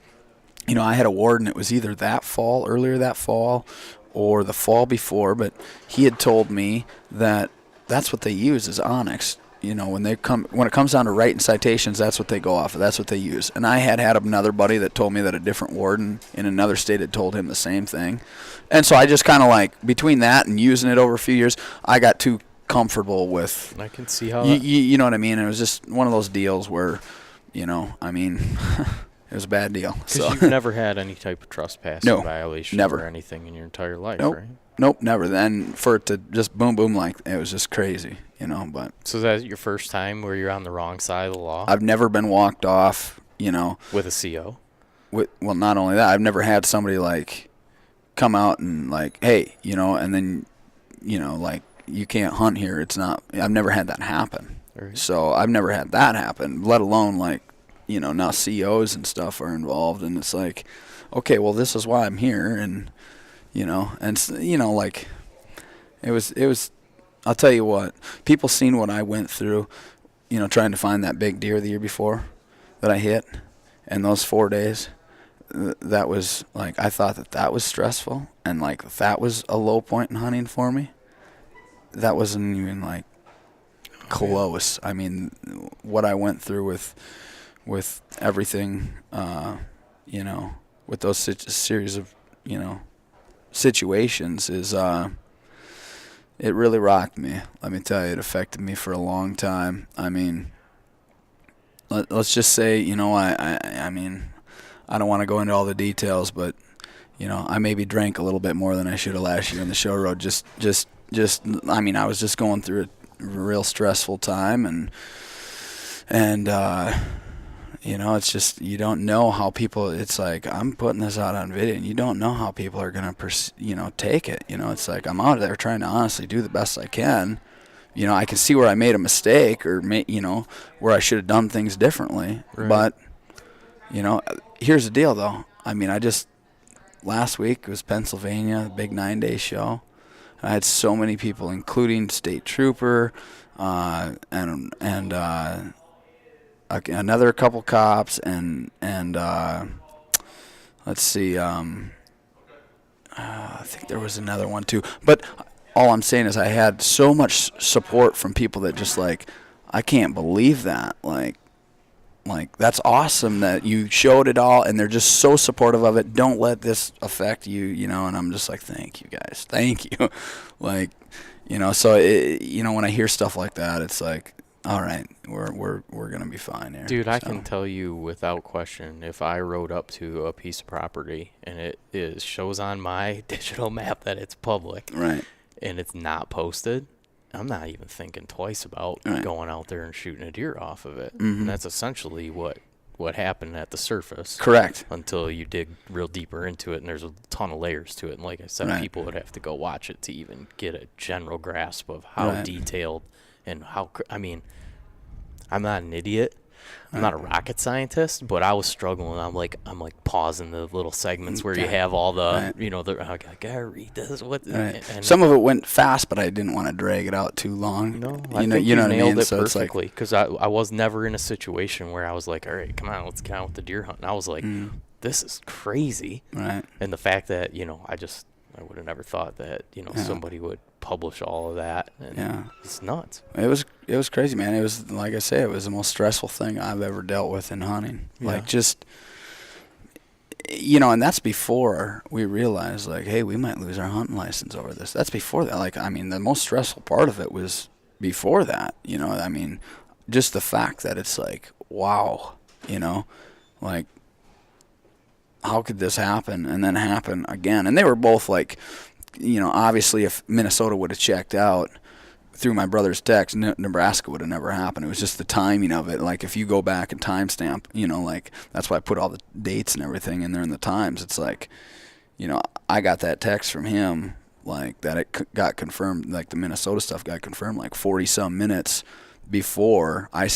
you know, I had a warden, it was either earlier that fall, or the fall before, but he had told me that that's what they use is Onyx. You know, when it comes down to writing citations, that's what they go off of. That's what they use. And I had another buddy that told me that a different warden in another state had told him the same thing. And so I just kind of like, between that and using it over a few years, I got too comfortable with. I can see how you know what I mean? It was just one of those deals where, you know, I mean, it was a bad deal. Because you've never had any type of trespassing violation never. or anything in your entire life, Nope. right? Nope, never. Then for it to just boom, boom, like, it was just crazy, you know. But so is that your first time where you're on the wrong side of the law? I've never been walked off, you know. With a CO? Well, not only that, I've never had somebody, like, come out and, like, hey, you know, and then, you know, like, you can't hunt here. It's not, I've never had that happen. Right. So I've never had that happen, let alone, like, you know, now COs and stuff are involved, and it's like, okay, well, this is why I'm here, and, you know, and, you know, like, it was, I'll tell you what, people seen what I went through, you know, trying to find that big deer the year before that I hit, and those 4 days, that was, like, I thought that was stressful, and, like, that was a low point in hunting for me. That wasn't even, like, close. I mean, what I went through with everything, you know, with those series of, you know, situations is, it really rocked me. Let me tell you, it affected me for a long time. I mean, let's just say, you know, I mean, I don't want to go into all the details, but, you know, I maybe drank a little bit more than I should have last year on the show road. Just, I mean, I was just going through a real stressful time, and you know, it's just, you don't know how people, it's like, I'm putting this out on video, and you don't know how people are going to, you know, take it. You know, it's like, I'm out there trying to honestly do the best I can. You know, I can see where I made a mistake, or, you know, where I should have done things differently. Right. But, you know, here's the deal, though. I mean, last week was Pennsylvania, the big 9-day show. I had so many people, including state trooper, and another couple cops, and let's see, I think there was another one too. But all I'm saying is I had so much support from people that just, like, I can't believe that. Like that's awesome that you showed it all, and they're just so supportive of it. Don't let this affect you, you know. And I'm just like, thank you guys, thank you. Like, you know, so you know, when I hear stuff like that, it's like, all right, we're gonna be fine here. Dude, I can tell you without question, if I rode up to a piece of property and it shows on my digital map that it's public, right, and it's not posted, I'm not even thinking twice about going out there and shooting a deer off of it. Mm-hmm. And that's essentially what happened at the surface. Correct. Until you dig real deeper into it, and there's a ton of layers to it. And like I said, people would have to go watch it to even get a general grasp of how detailed and how, I mean, I'm not an idiot. I'm not a rocket scientist, but I was struggling. I'm like pausing the little segments where you have all the, you know, I gotta read this. And some of it went fast, but I didn't want to drag it out too long. No, I think you nailed it perfectly, because I was never in a situation where I was like, all right, come on, let's get out with the deer hunt. And I was like, this is crazy. Right. And the fact that, you know, I would have never thought that, you know, somebody would publish all of that. And it's nuts. It was crazy, man. It was, like I say, it was the most stressful thing I've ever dealt with in hunting. Like, just, and that's before we realized, like, hey, we might lose our hunting license over this. That's before that. Like, I mean, the most stressful part of it was before that, I mean, just the fact that it's like, wow, like, how could this happen and then happen again? And they were both like, obviously if Minnesota would have checked out through my brother's text, Nebraska would have never happened. It was just the timing of it. Like, if you go back and timestamp, like, that's why I put all the dates and everything in there in the times. It's like, I got that text from him, like, that it got confirmed, like, the Minnesota stuff got confirmed, like, 40-some minutes before I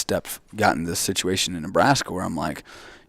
got in this situation in Nebraska where I'm like,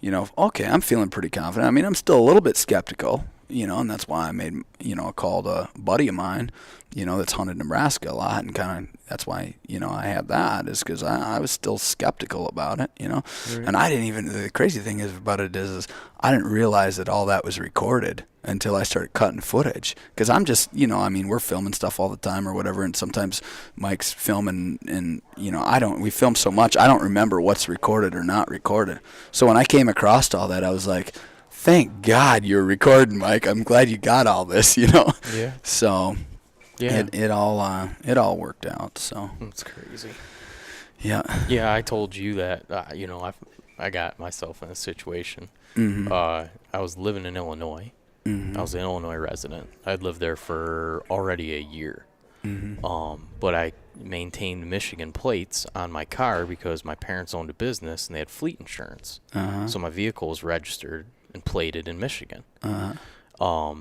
okay, I'm feeling pretty confident. I mean, I'm still a little bit skeptical, and that's why I made, a call to a buddy of mine, that's hunted Nebraska a lot, and kind of that's why, I had that, is because I was still skeptical about it, Right. And I didn't even, the crazy thing is about it is I didn't realize that all that was recorded until I started cutting footage, because I'm just, I mean, we're filming stuff all the time or whatever, and sometimes Mike's filming, and we film so much, I don't remember what's recorded or not recorded. So when I came across all that, I was like, thank God you're recording, Mike. I'm glad you got all this, Yeah. So Yeah. it all worked out. So That's crazy. yeah. Yeah, I told you that, I got myself in a situation. Mm-hmm. I was living in Illinois. Mm-hmm. I was an Illinois resident. I'd lived there for already a year. Mm-hmm. But I maintained Michigan plates on my car because my parents owned a business and they had fleet insurance. Uh-huh. So my vehicle was registered and plated in Michigan. Uh-huh.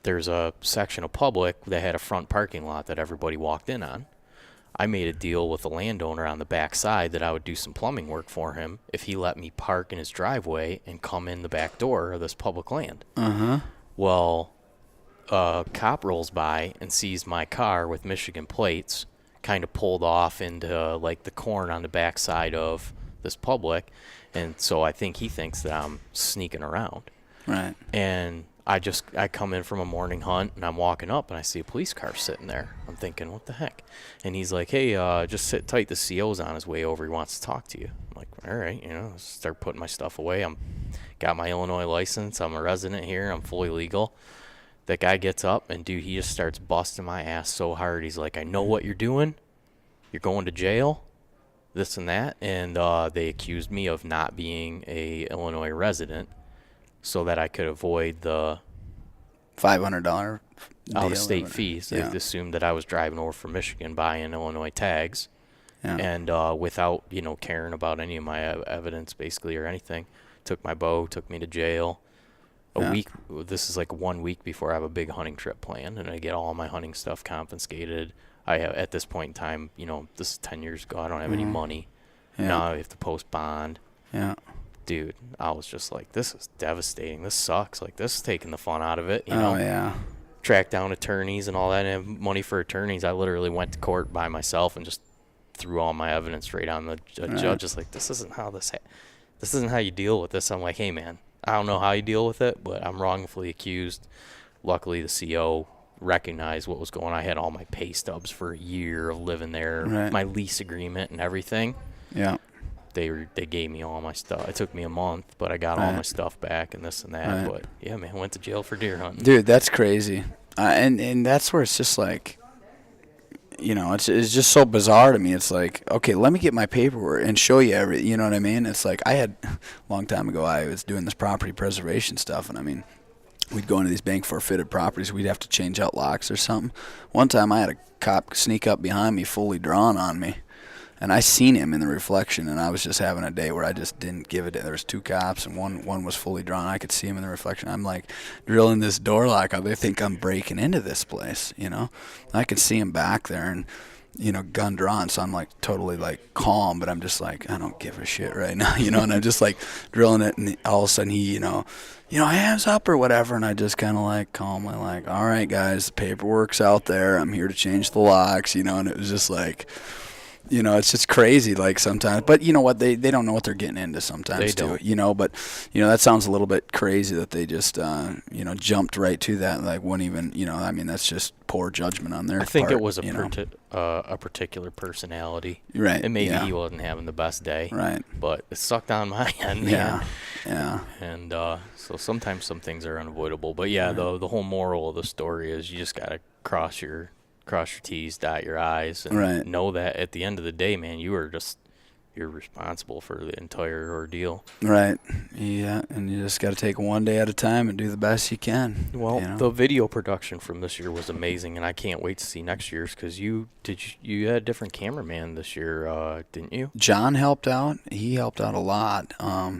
There's a section of public that had a front parking lot that everybody walked in on. I made a deal with the landowner on the back side that I would do some plumbing work for him if he let me park in his driveway and come in the back door of this public land. Uh-huh. Well, a cop rolls by and sees my car with Michigan plates kind of pulled off into like the corn on the back side of this public, and so I think he thinks that I'm sneaking around. Right. And I come in from a morning hunt and I'm walking up and I see a police car sitting there. I'm thinking, what the heck? And he's like, hey, just sit tight. The CO's on his way over. He wants to talk to you. I'm like, all right, start putting my stuff away. I'm got my Illinois license. I'm a resident here. I'm fully legal. That guy gets up and dude, he just starts busting my ass so hard. He's like, I know what you're doing. You're going to jail, this and that. And they accused me of not being a Illinois resident, so that I could avoid the $500 out-of-state fees. They Yeah. assumed that I was driving over from Michigan buying Illinois tags, Yeah. and without caring about any of my evidence basically or anything. Took my bow, took me to jail. Yeah. This is like 1 week before I have a big hunting trip planned, and I get all my hunting stuff confiscated. I have, at this point in time, this is 10 years ago. I don't have any money. Yeah. Now I have to post bond. Yeah. Dude, I was just like, this is devastating. This sucks. Like, this is taking the fun out of it. Oh yeah. Track down attorneys and all that, and have money for attorneys. I literally went to court by myself and just threw all my evidence straight on the judge. Just like, this isn't how this isn't how you deal with this. I'm like, hey man, I don't know how you deal with it, but I'm wrongfully accused. Luckily, the CO recognized what was going on. I had all my pay stubs for a year of living there, Right. my lease agreement and everything. Yeah. They gave me all my stuff. It took me a month, but I got all Right. my stuff back and this and that. Right. But yeah, man, went to jail for deer hunting. Dude, that's crazy. And that's where it's just like, it's just so bizarre to me. It's like, okay, let me get my paperwork and show you everything. You know what I mean? It's like, I had, a long time ago, I was doing this property preservation stuff, and I mean, we'd go into these bank forfeited properties. We'd have to change out locks or something. One time I had a cop sneak up behind me, fully drawn on me. And I seen him in the reflection, and I was just having a day where I just didn't give it. There was two cops, and one was fully drawn. I could see him in the reflection. I'm like drilling this door lock. They think I'm breaking into this place, I can see him back there, and gun drawn. So I'm like totally like calm, but I'm just like, I don't give a shit right now, and I'm just like drilling it, and all of a sudden he, hands up or whatever, and I just kind of like calmly like, all right guys, the paperwork's out there. I'm here to change the locks, and it was just like. It's just crazy, like, sometimes. But you know what? They don't know what they're getting into They sometimes, too. don't. But, that sounds a little bit crazy that they just, jumped right to that. Like, wouldn't even, I mean, that's just poor judgment on their I think it part, was a particular personality, Right, and maybe yeah, he wasn't having the best day, right. but it sucked on my end, man. Yeah, yeah, And so sometimes some things are unavoidable. But yeah, right, the whole moral of the story is you just gotta cross your T's, dot your I's, and right. know that at the end of the day, man, you're responsible for the entire ordeal. Right. Yeah, and you just got to take it one day at a time and do the best you can, Well, the video production from this year was amazing, and I can't wait to see next year's because you had a different cameraman this year, didn't you? John helped out. He helped out a lot.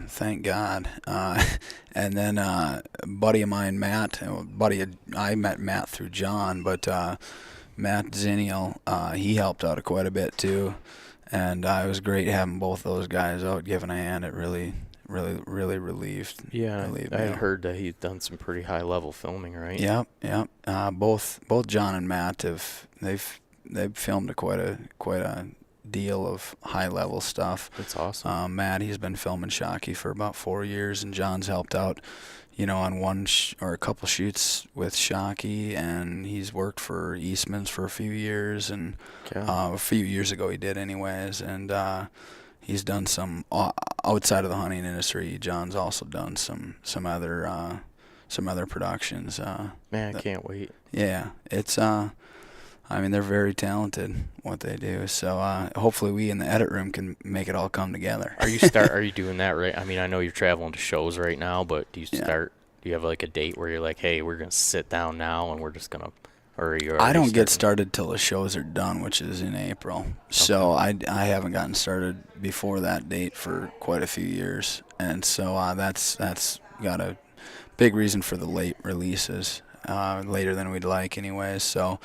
Thank God. And then a buddy of mine, Matt, I met Matt through John, but Matt Ziniel, he helped out quite a bit too. And it was great having both those guys out giving a hand. It really, really, really Yeah, relieved I me. had heard that he'd done some pretty high level filming, right? Yep, yep. Both John and Matt they've filmed quite a deal of high level stuff. That's awesome. Matt, he's been filming Shockey for about 4 years, and John's helped out, on one or a couple shoots with Shockey, and he's worked for Eastman's for a few years, and Okay. a few years ago he did anyways, and he's done some outside of the hunting industry. John's also done some other productions. Man, I can't wait. Yeah, it's I mean, they're very talented what they do. So hopefully we in the edit room can make it all come together. Are you doing that right? I mean, I know you're traveling to shows right now, but Yeah. do you have like a date where you're like, "Hey, we're going to sit down now and we're just going to," or are you I already don't get starting? started till the shows are done, which is in April. So I haven't gotten started before that date for quite a few years, and so that's got a big reason for the late releases, later than we'd like, anyways. So.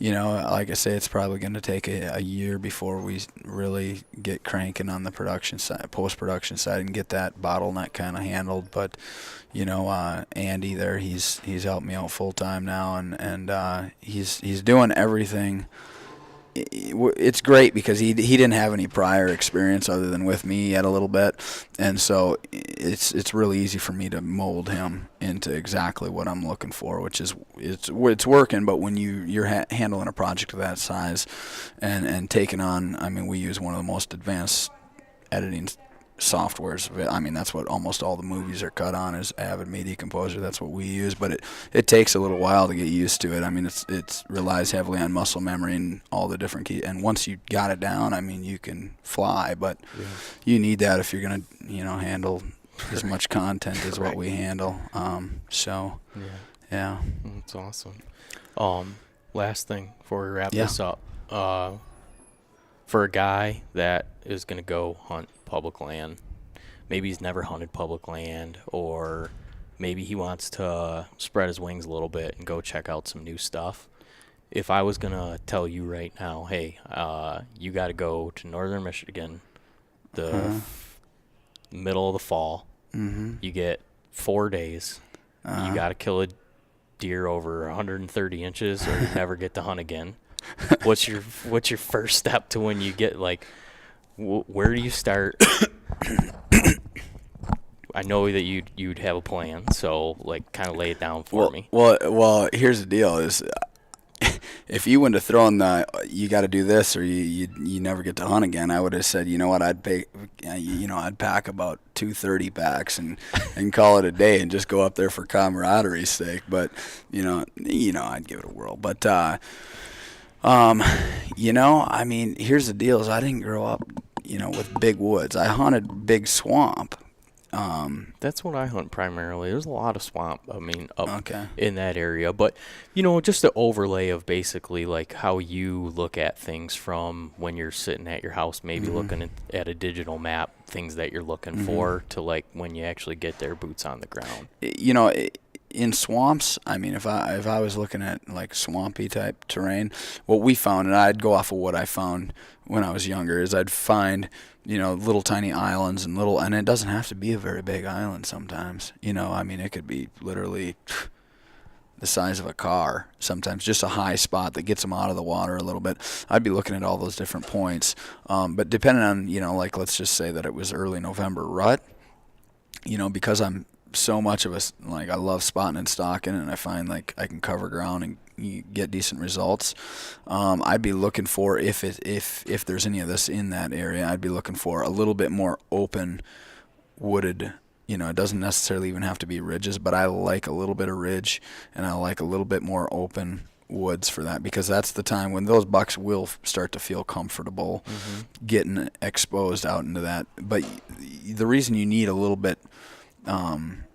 Like I say, it's probably going to take a year before we really get cranking on the production side, post-production side, and get that bottleneck kind of handled. But, Andy there, he's helped me out full time now, and he's doing everything. It's great because he didn't have any prior experience other than with me yet a little bit, and so it's really easy for me to mold him into exactly what I'm looking for, which is it's working. But when you're handling a project of that size, and taking on, I mean, we use one of the most advanced editing softwares. I mean, that's what almost all the movies are cut on, is Avid Media Composer. That's what we use, but it takes a little while to get used to it. I mean, it relies heavily on muscle memory and all the different keys. And once you got it down, I mean, you can fly. But Yeah. you need that if you're gonna, handle as much content as what Right. we handle. So Yeah. yeah, That's awesome. Last thing before we wrap Yeah. this up, for a guy that is gonna go hunt public land, maybe he's never hunted public land, or maybe he wants to spread his wings a little bit and go check out some new stuff. If I was gonna tell you right now, hey, you got to go to northern Michigan, the middle of the fall. Mm-hmm. You get 4 days. You got to kill a deer over 130 inches, or you never get to hunt again. What's your first step to when you get like, where do you start? I know that you'd have a plan, so like kind of lay it down for me. Well. Here's the deal: is if you wouldn't have thrown the you got to do this or you never get to hunt again, I would have said, you know what, I'd pack about 230 packs and call it a day and just go up there for camaraderie's sake. But I'd give it a whirl. But I mean, here's the deal: is I didn't grow up, with big woods. I hunted big swamp. That's what I hunt primarily. There's a lot of swamp, I mean, up Okay. in that area. But, just the overlay of basically like how you look at things from when you're sitting at your house, maybe looking at a digital map, things that you're looking for, to like when you actually get there, boots on the ground. In swamps, I mean, if I was looking at like swampy type terrain, what we found, and I'd go off of what I found when I was younger, is I'd find little tiny islands and it doesn't have to be a very big island sometimes. I mean, it could be literally the size of a car, sometimes just a high spot that gets them out of the water a little bit. I'd be looking at all those different points. But depending on, like let's just say that it was early November rut, because I'm so much of like I love spotting and stalking, and I find like I can cover ground and you get decent results. I'd be looking for if there's any of this in that area, I'd be looking for a little bit more open wooded. It doesn't necessarily even have to be ridges, but I like a little bit of ridge, and I like a little bit more open woods for that, because that's the time when those bucks will start to feel comfortable getting exposed out into that. But the reason you need a little bit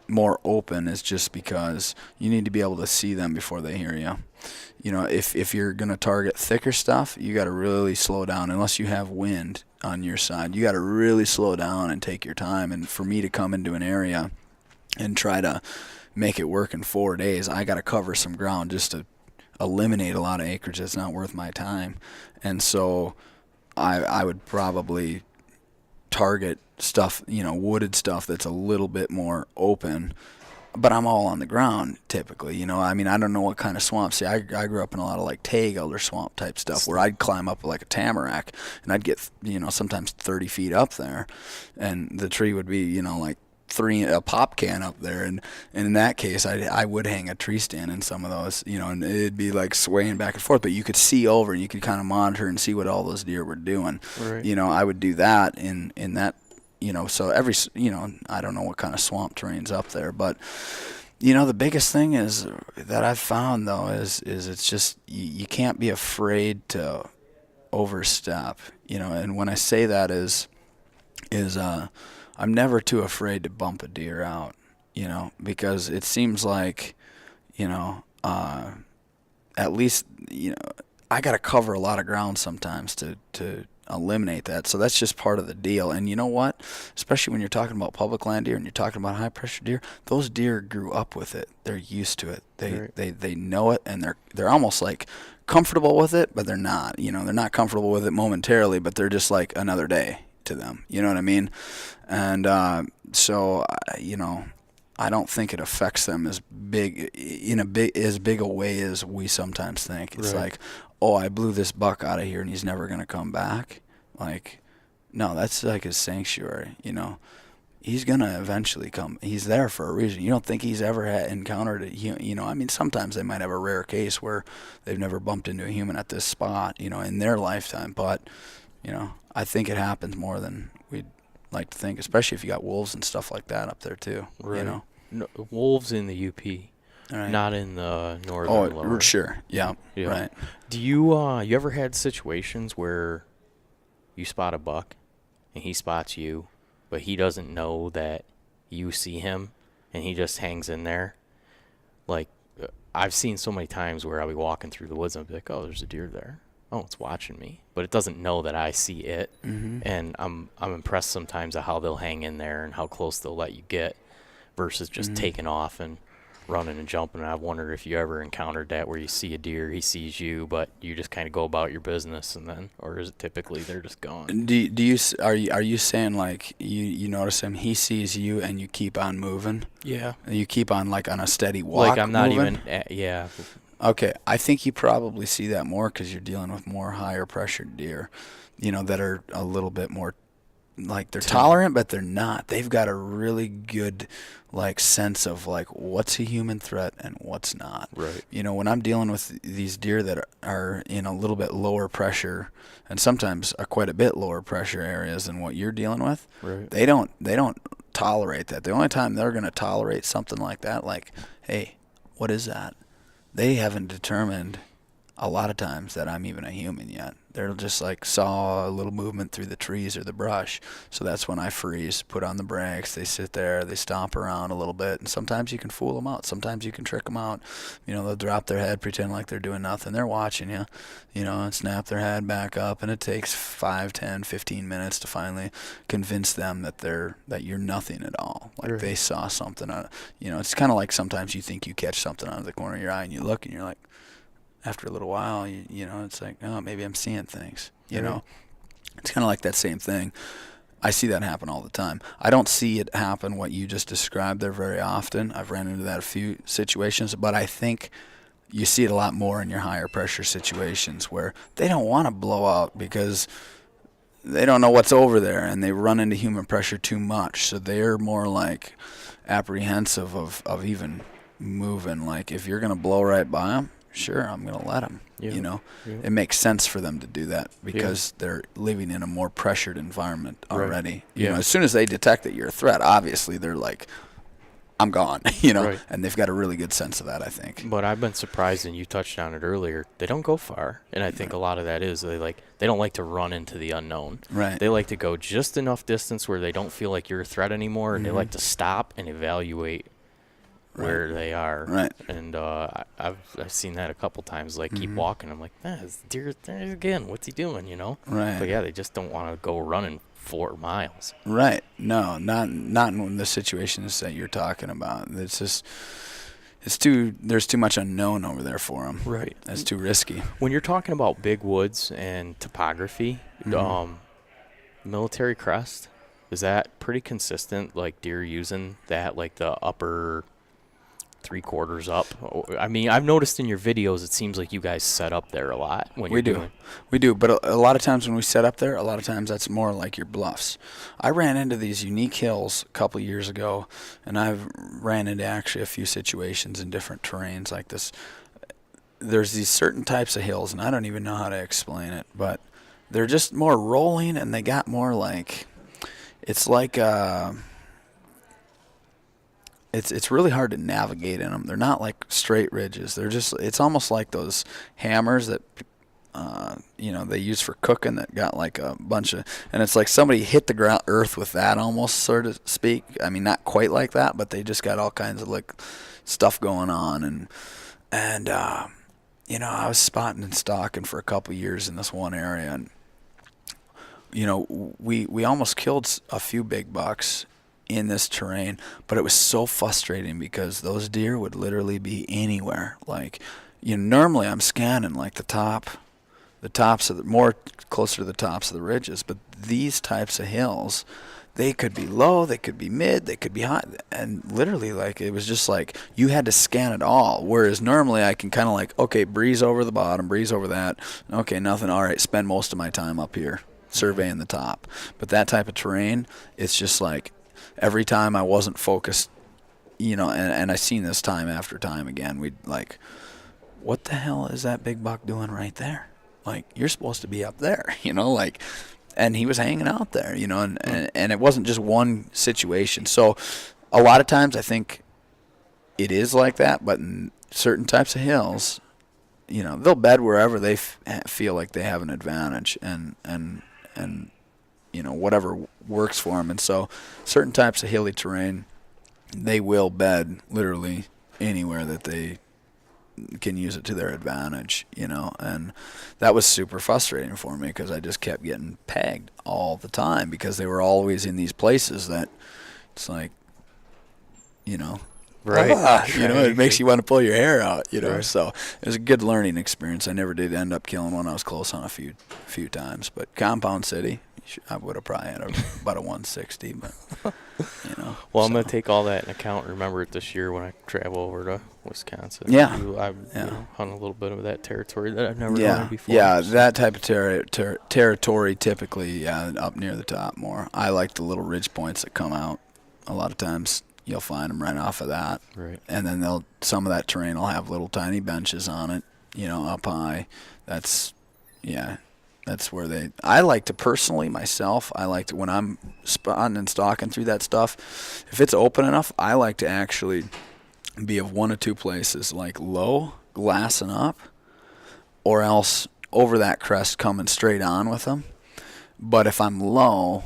more open is just because you need to be able to see them before they hear you. If you're going to target thicker stuff, you got to really slow down. Unless you have wind on your side, you got to really slow down and take your time. And for me to come into an area and try to make it work in 4 days, I got to cover some ground just to eliminate a lot of acreage that's not worth my time. And so I would probably target stuff, wooded stuff that's a little bit more open, but I'm all on the ground typically. I don't know what kind of swamp. See, I grew up in a lot of like tag elder swamp type stuff where I'd climb up like a tamarack and I'd get, sometimes 30 feet up there, and the tree would be, like a pop can up there, and in that case I would hang a tree stand in some of those, and it'd be like swaying back and forth, but you could see over and you could kind of monitor and see what all those deer were doing. Right. I would do that in that, so every, I don't know what kind of swamp terrain's up there, but the biggest thing is that I've found though is it's just you can't be afraid to overstep, and when I say that is I'm never too afraid to bump a deer out, because it seems like, at least, I got to cover a lot of ground sometimes to eliminate that. So that's just part of the deal. And you know what? Especially when you're talking about public land deer and you're talking about high pressure deer, those deer grew up with it. They're used to it. They know it, and they're almost like comfortable with it, but they're not. They're not comfortable with it momentarily, but they're just like another day to them. You know what I mean? And so I don't think it affects them as big a way as we sometimes think. It's Right. like, oh, I blew this buck out of here and he's never going to come back. Like, no, that's like his sanctuary, He's going to eventually come. He's there for a reason. You don't think he's ever encountered it, sometimes they might have a rare case where they've never bumped into a human at this spot, in their lifetime. But, I think it happens more than we'd like to think, especially if you got wolves and stuff like that up there too, Right. No, wolves in the UP. Right. Not in the northern lower. Sure. Yeah. Right. Do you ever had situations where you spot a buck and he spots you, but he doesn't know that you see him and he just hangs in there? Like, I've seen so many times where I'll be walking through the woods and I'll be like, oh, there's a deer there. Oh, it's watching me. But it doesn't know that I see it. Mm-hmm. And I'm impressed sometimes at how they'll hang in there and how close they'll let you get versus just taking off and running and jumping. And I've wondered if you ever encountered that where you see a deer, he sees you, but you just kind of go about your business, and then, or is it typically they're just gone? Are you saying like you notice him, he sees you, and you keep on moving? Yeah. You keep on like on a steady walk. Like I'm not moving? even. Yeah. Okay, I think you probably see that more because you're dealing with more higher pressured deer, that are a little bit more, like they're tolerant, but they're not. They've got a really good like sense of like what's a human threat and what's not. Right. When I'm dealing with these deer that are in a little bit lower pressure, and sometimes quite a bit lower pressure areas than what you're dealing with, Right. they don't tolerate that. The only time they're going to tolerate something like that, like, hey, what is that? They haven't determined a lot of times that I'm even a human yet. They're just like saw a little movement through the trees or the brush. So that's when I freeze, put on the brakes. They sit there, they stomp around a little bit, and sometimes you can fool them out. Sometimes you can trick them out. They'll drop their head, pretend like they're doing nothing. They're watching you, and snap their head back up, and it takes 5, 10, 15 minutes to finally convince them that you're nothing at all. Like Right. they saw something on, it's kind of like sometimes you think you catch something out of the corner of your eye and you look and you're like, after a little while, it's like, oh, maybe I'm seeing things, Right. It's kind of like that same thing. I see that happen all the time. I don't see it happen what you just described there very often. I've ran into that a few situations, but I think you see it a lot more in your higher pressure situations where they don't want to blow out because they don't know what's over there and they run into human pressure too much. So they're more like apprehensive of even moving. Like if you're going to blow right by them, sure, I'm going to let them. Yeah. You know, Yeah. it makes sense for them to do that because they're living in a more pressured environment already. Right. You know, as soon as they detect that you're a threat, obviously they're like, I'm gone, you know, Right. and they've got a really good sense of that, I think. But I've been surprised, and you touched on it earlier. They don't go far, and I think a lot of that is they don't like to run into the unknown. Right. They like to go just enough distance where they don't feel like you're a threat anymore, and they like to stop and evaluate where they are. Right. And I've seen that a couple times. Like keep walking. I'm like, this deer there again. What's he doing? You know. Right. But yeah, they just don't want to go running 4 miles. Right. No, not in the situations that you're talking about. It's just there's too much unknown over there for them. Right. It's too risky. When you're talking about big woods and topography, military crest, is that pretty consistent? Like deer using that, like the upper 3/4 up? I mean, I've noticed in your videos, it seems like you guys set up there a lot when We you're do. doing. We do, but a lot of times when we set up there, a lot of times that's more like your bluffs. I ran into these unique hills a couple years ago, and I've ran into actually a few situations in different terrains like this. There's these certain types of hills, and I don't even know how to explain it, but they're just more rolling, and they got more like, it's like it's really hard to navigate in them. They're not like straight ridges. They're just, it's almost like those hammers that they use for cooking that got like a bunch of, and it's like somebody hit the earth with that almost, so to speak. I mean, not quite like that, but they just got all kinds of like stuff going on. And I was spotting and stalking for a couple of years in this one area, and we almost killed a few big bucks in this terrain, but it was so frustrating because those deer would literally be anywhere. Like, normally I'm scanning like the tops of the, more closer to the tops of the ridges, but these types of hills, they could be low, they could be mid, they could be high, and literally like it was just like you had to scan it all. Whereas normally I can kind of like, okay, breeze over the bottom, breeze over that, okay, nothing, all right, spend most of my time up here surveying the top. But that type of terrain, it's just like every time I wasn't focused, and I seen this time after time again, we'd like, what the hell is that big buck doing right there? Like, you're supposed to be up there, like, and he was hanging out there, and it wasn't just one situation. So a lot of times I think it is like that, but in certain types of hills, they'll bed wherever they feel like they have an advantage, and whatever works for them. And so certain types of hilly terrain, they will bed literally anywhere that they can use it to their advantage, and that was super frustrating for me because I just kept getting pegged all the time because they were always in these places that it's like, Right. it makes you want to pull your hair out, Right. So it was a good learning experience. I never did end up killing one. I was close on a few times, but Compound City, I would have probably had about a 160, but Well, I'm going to take all that in account. Remember it this year when I travel over to Wisconsin. Yeah. I hunt a little bit of that territory that I've never hunted before. Yeah, that type of territory typically up near the top more. I like the little ridge points that come out. A lot of times you'll find them right off of that. Right. And then some of that terrain will have little tiny benches on it, up high. That's where I like to personally myself, I like to, when I'm spotting and stalking through that stuff, if it's open enough, I like to actually be of one of two places, like low, glassing up, or else over that crest coming straight on with them. But if I'm low,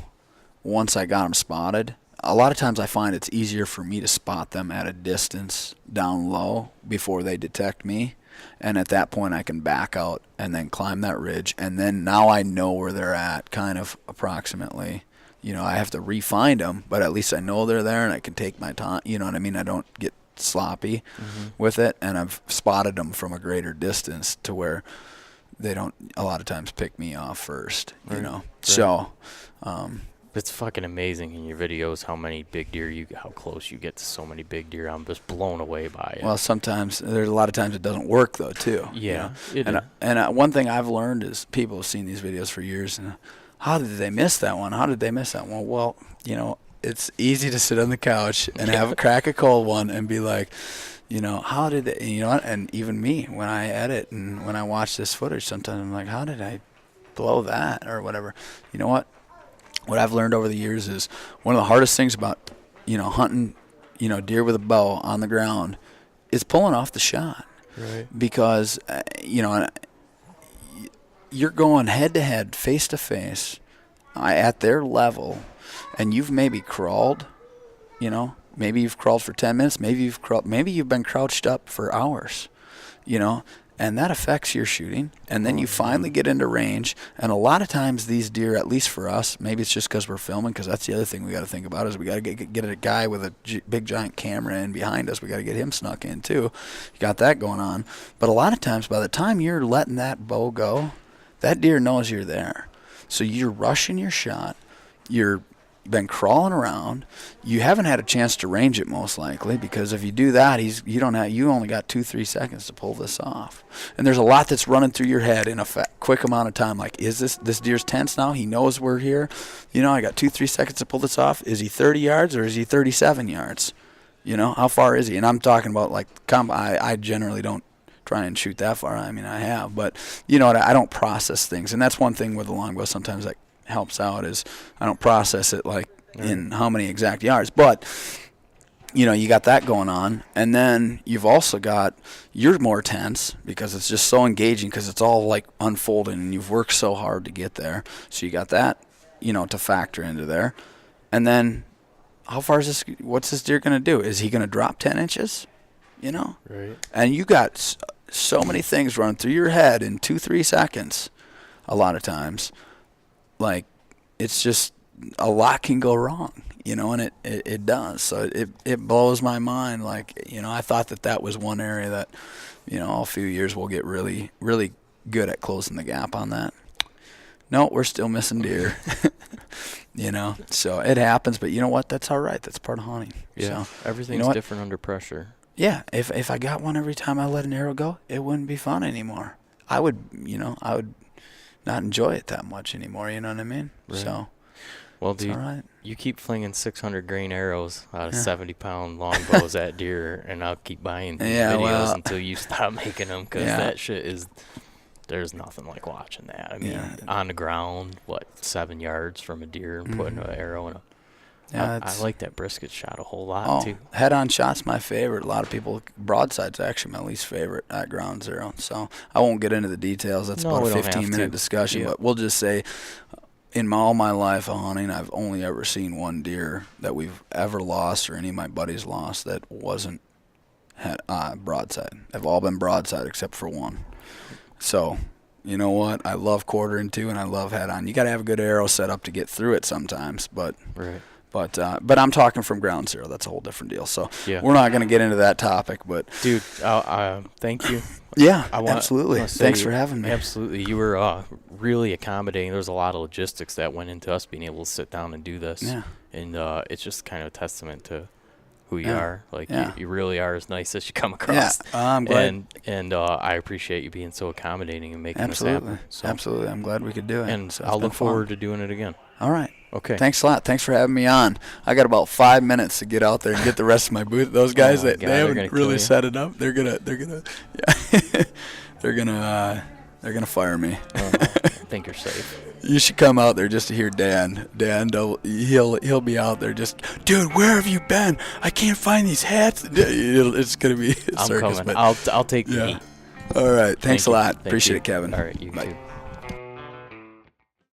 once I got them spotted, a lot of times I find it's easier for me to spot them at a distance down low before they detect me. And at that point, I can back out and then climb that ridge. And then now I know where they're at, kind of approximately. I have to re-find them, but at least I know they're there and I can take my time. You know what I mean? I don't get sloppy with it. And I've spotted them from a greater distance to where they don't a lot of times pick me off first, Right. Right. So, It's fucking amazing in your videos how many big deer how close you get to so many big deer. I'm just blown away by it. Well, sometimes there's a lot of times it doesn't work though too. Yeah, And one thing I've learned is people have seen these videos for years, and how did they miss that one? How did they miss that one? Well, it's easy to sit on the couch and have a crack a cold one and be like, how did they, and even me when I edit and when I watch this footage, sometimes I'm like, how did I blow that or whatever? You know what? What I've learned over the years is one of the hardest things about, hunting, deer with a bow on the ground is pulling off the shot. Right. Because, you're going head to head, face to face, at their level, and you've maybe crawled, maybe you've crawled for 10 minutes, maybe you've been crouched up for hours, and that affects your shooting. And then you finally get into range, and a lot of times these deer, at least for us, maybe it's just because we're filming, because that's the other thing we got to think about is we got to get a guy with a big giant camera in behind us. We got to get him snuck in too. You got that going on. But a lot of times by the time you're letting that bow go, that deer knows you're there. So you're rushing your shot. You're been crawling around. You haven't had a chance to range it most likely, because if you do that, you only got 2-3 seconds to pull this off. And there's a lot that's running through your head in a quick amount of time. Like, is this deer's tense now? He knows we're here. I got 2-3 seconds to pull this off. Is he 30 yards or is he 37 yards? How far is he? And I'm talking about like I generally don't try and shoot that far. I mean, I have, but I don't process things, and that's one thing with the longbow sometimes that helps out is I don't process it like in how many exact yards. But you got that going on, and then you've also got, you're more tense because it's just so engaging, because it's all like unfolding and you've worked so hard to get there. So you got that to factor into there. And then what's this deer going to do? Is he going to drop 10 inches? Right. And you got so many things running through your head in 2-3 seconds a lot of times. Like, it's just, a lot can go wrong, and it does. So it blows my mind. Like, I thought that was one area that, a few years we'll get really, really good at closing the gap on that. No, we're still missing deer. So it happens, but you know what? That's all right. That's part of hunting. Yeah, so, everything's different under pressure. Yeah, if I got one every time I let an arrow go, it wouldn't be fun anymore. I would not enjoy it that much anymore, you know what I mean? Right. So, well, dude, you keep flinging 600 grain arrows out of 70-pound longbows at deer, and I'll keep buying these videos until you stop making them, because that shit is, there's nothing like watching that. I mean, on the ground, 7 yards from a deer, and putting an arrow in a... Yeah, I like that brisket shot a whole lot, too. Head-on shot's my favorite. A lot of people, broadside's actually my least favorite at ground zero. So I won't get into the details. That's about a 15-minute discussion. But we'll just say, in all my life of hunting, I've only ever seen one deer that we've ever lost, or any of my buddies lost, that wasn't broadside. They've all been broadside except for one. So, you know what? I love quartering too, and I love head-on. You got to have a good arrow set up to get through it sometimes, but... Right. But I'm talking from ground zero. That's a whole different deal. So we're not going to get into that topic. But dude, thank you. Yeah, absolutely. Thanks for having me. Absolutely, you were really accommodating. There was a lot of logistics that went into us being able to sit down and do this. Yeah. And it's just kind of a testament to who you are. Like you really are as nice as you come across. Yeah, I'm glad. And I appreciate you being so accommodating and making this happen. So, absolutely, I'm glad we could do it. And so I'll look forward to doing it again. All right. Okay. Thanks a lot. Thanks for having me on. I got about 5 minutes to get out there and get the rest of my booth. Those guys they haven't really set it up. They're gonna they're gonna fire me. I think you're safe. You should come out there just to hear Dan. Dan, he'll be out there just, dude, where have you been? I can't find these hats. It's gonna be a circus. I'm coming. I'll take the heat. All right. Thanks a lot. Appreciate it, Kevin. All right. You Bye. too.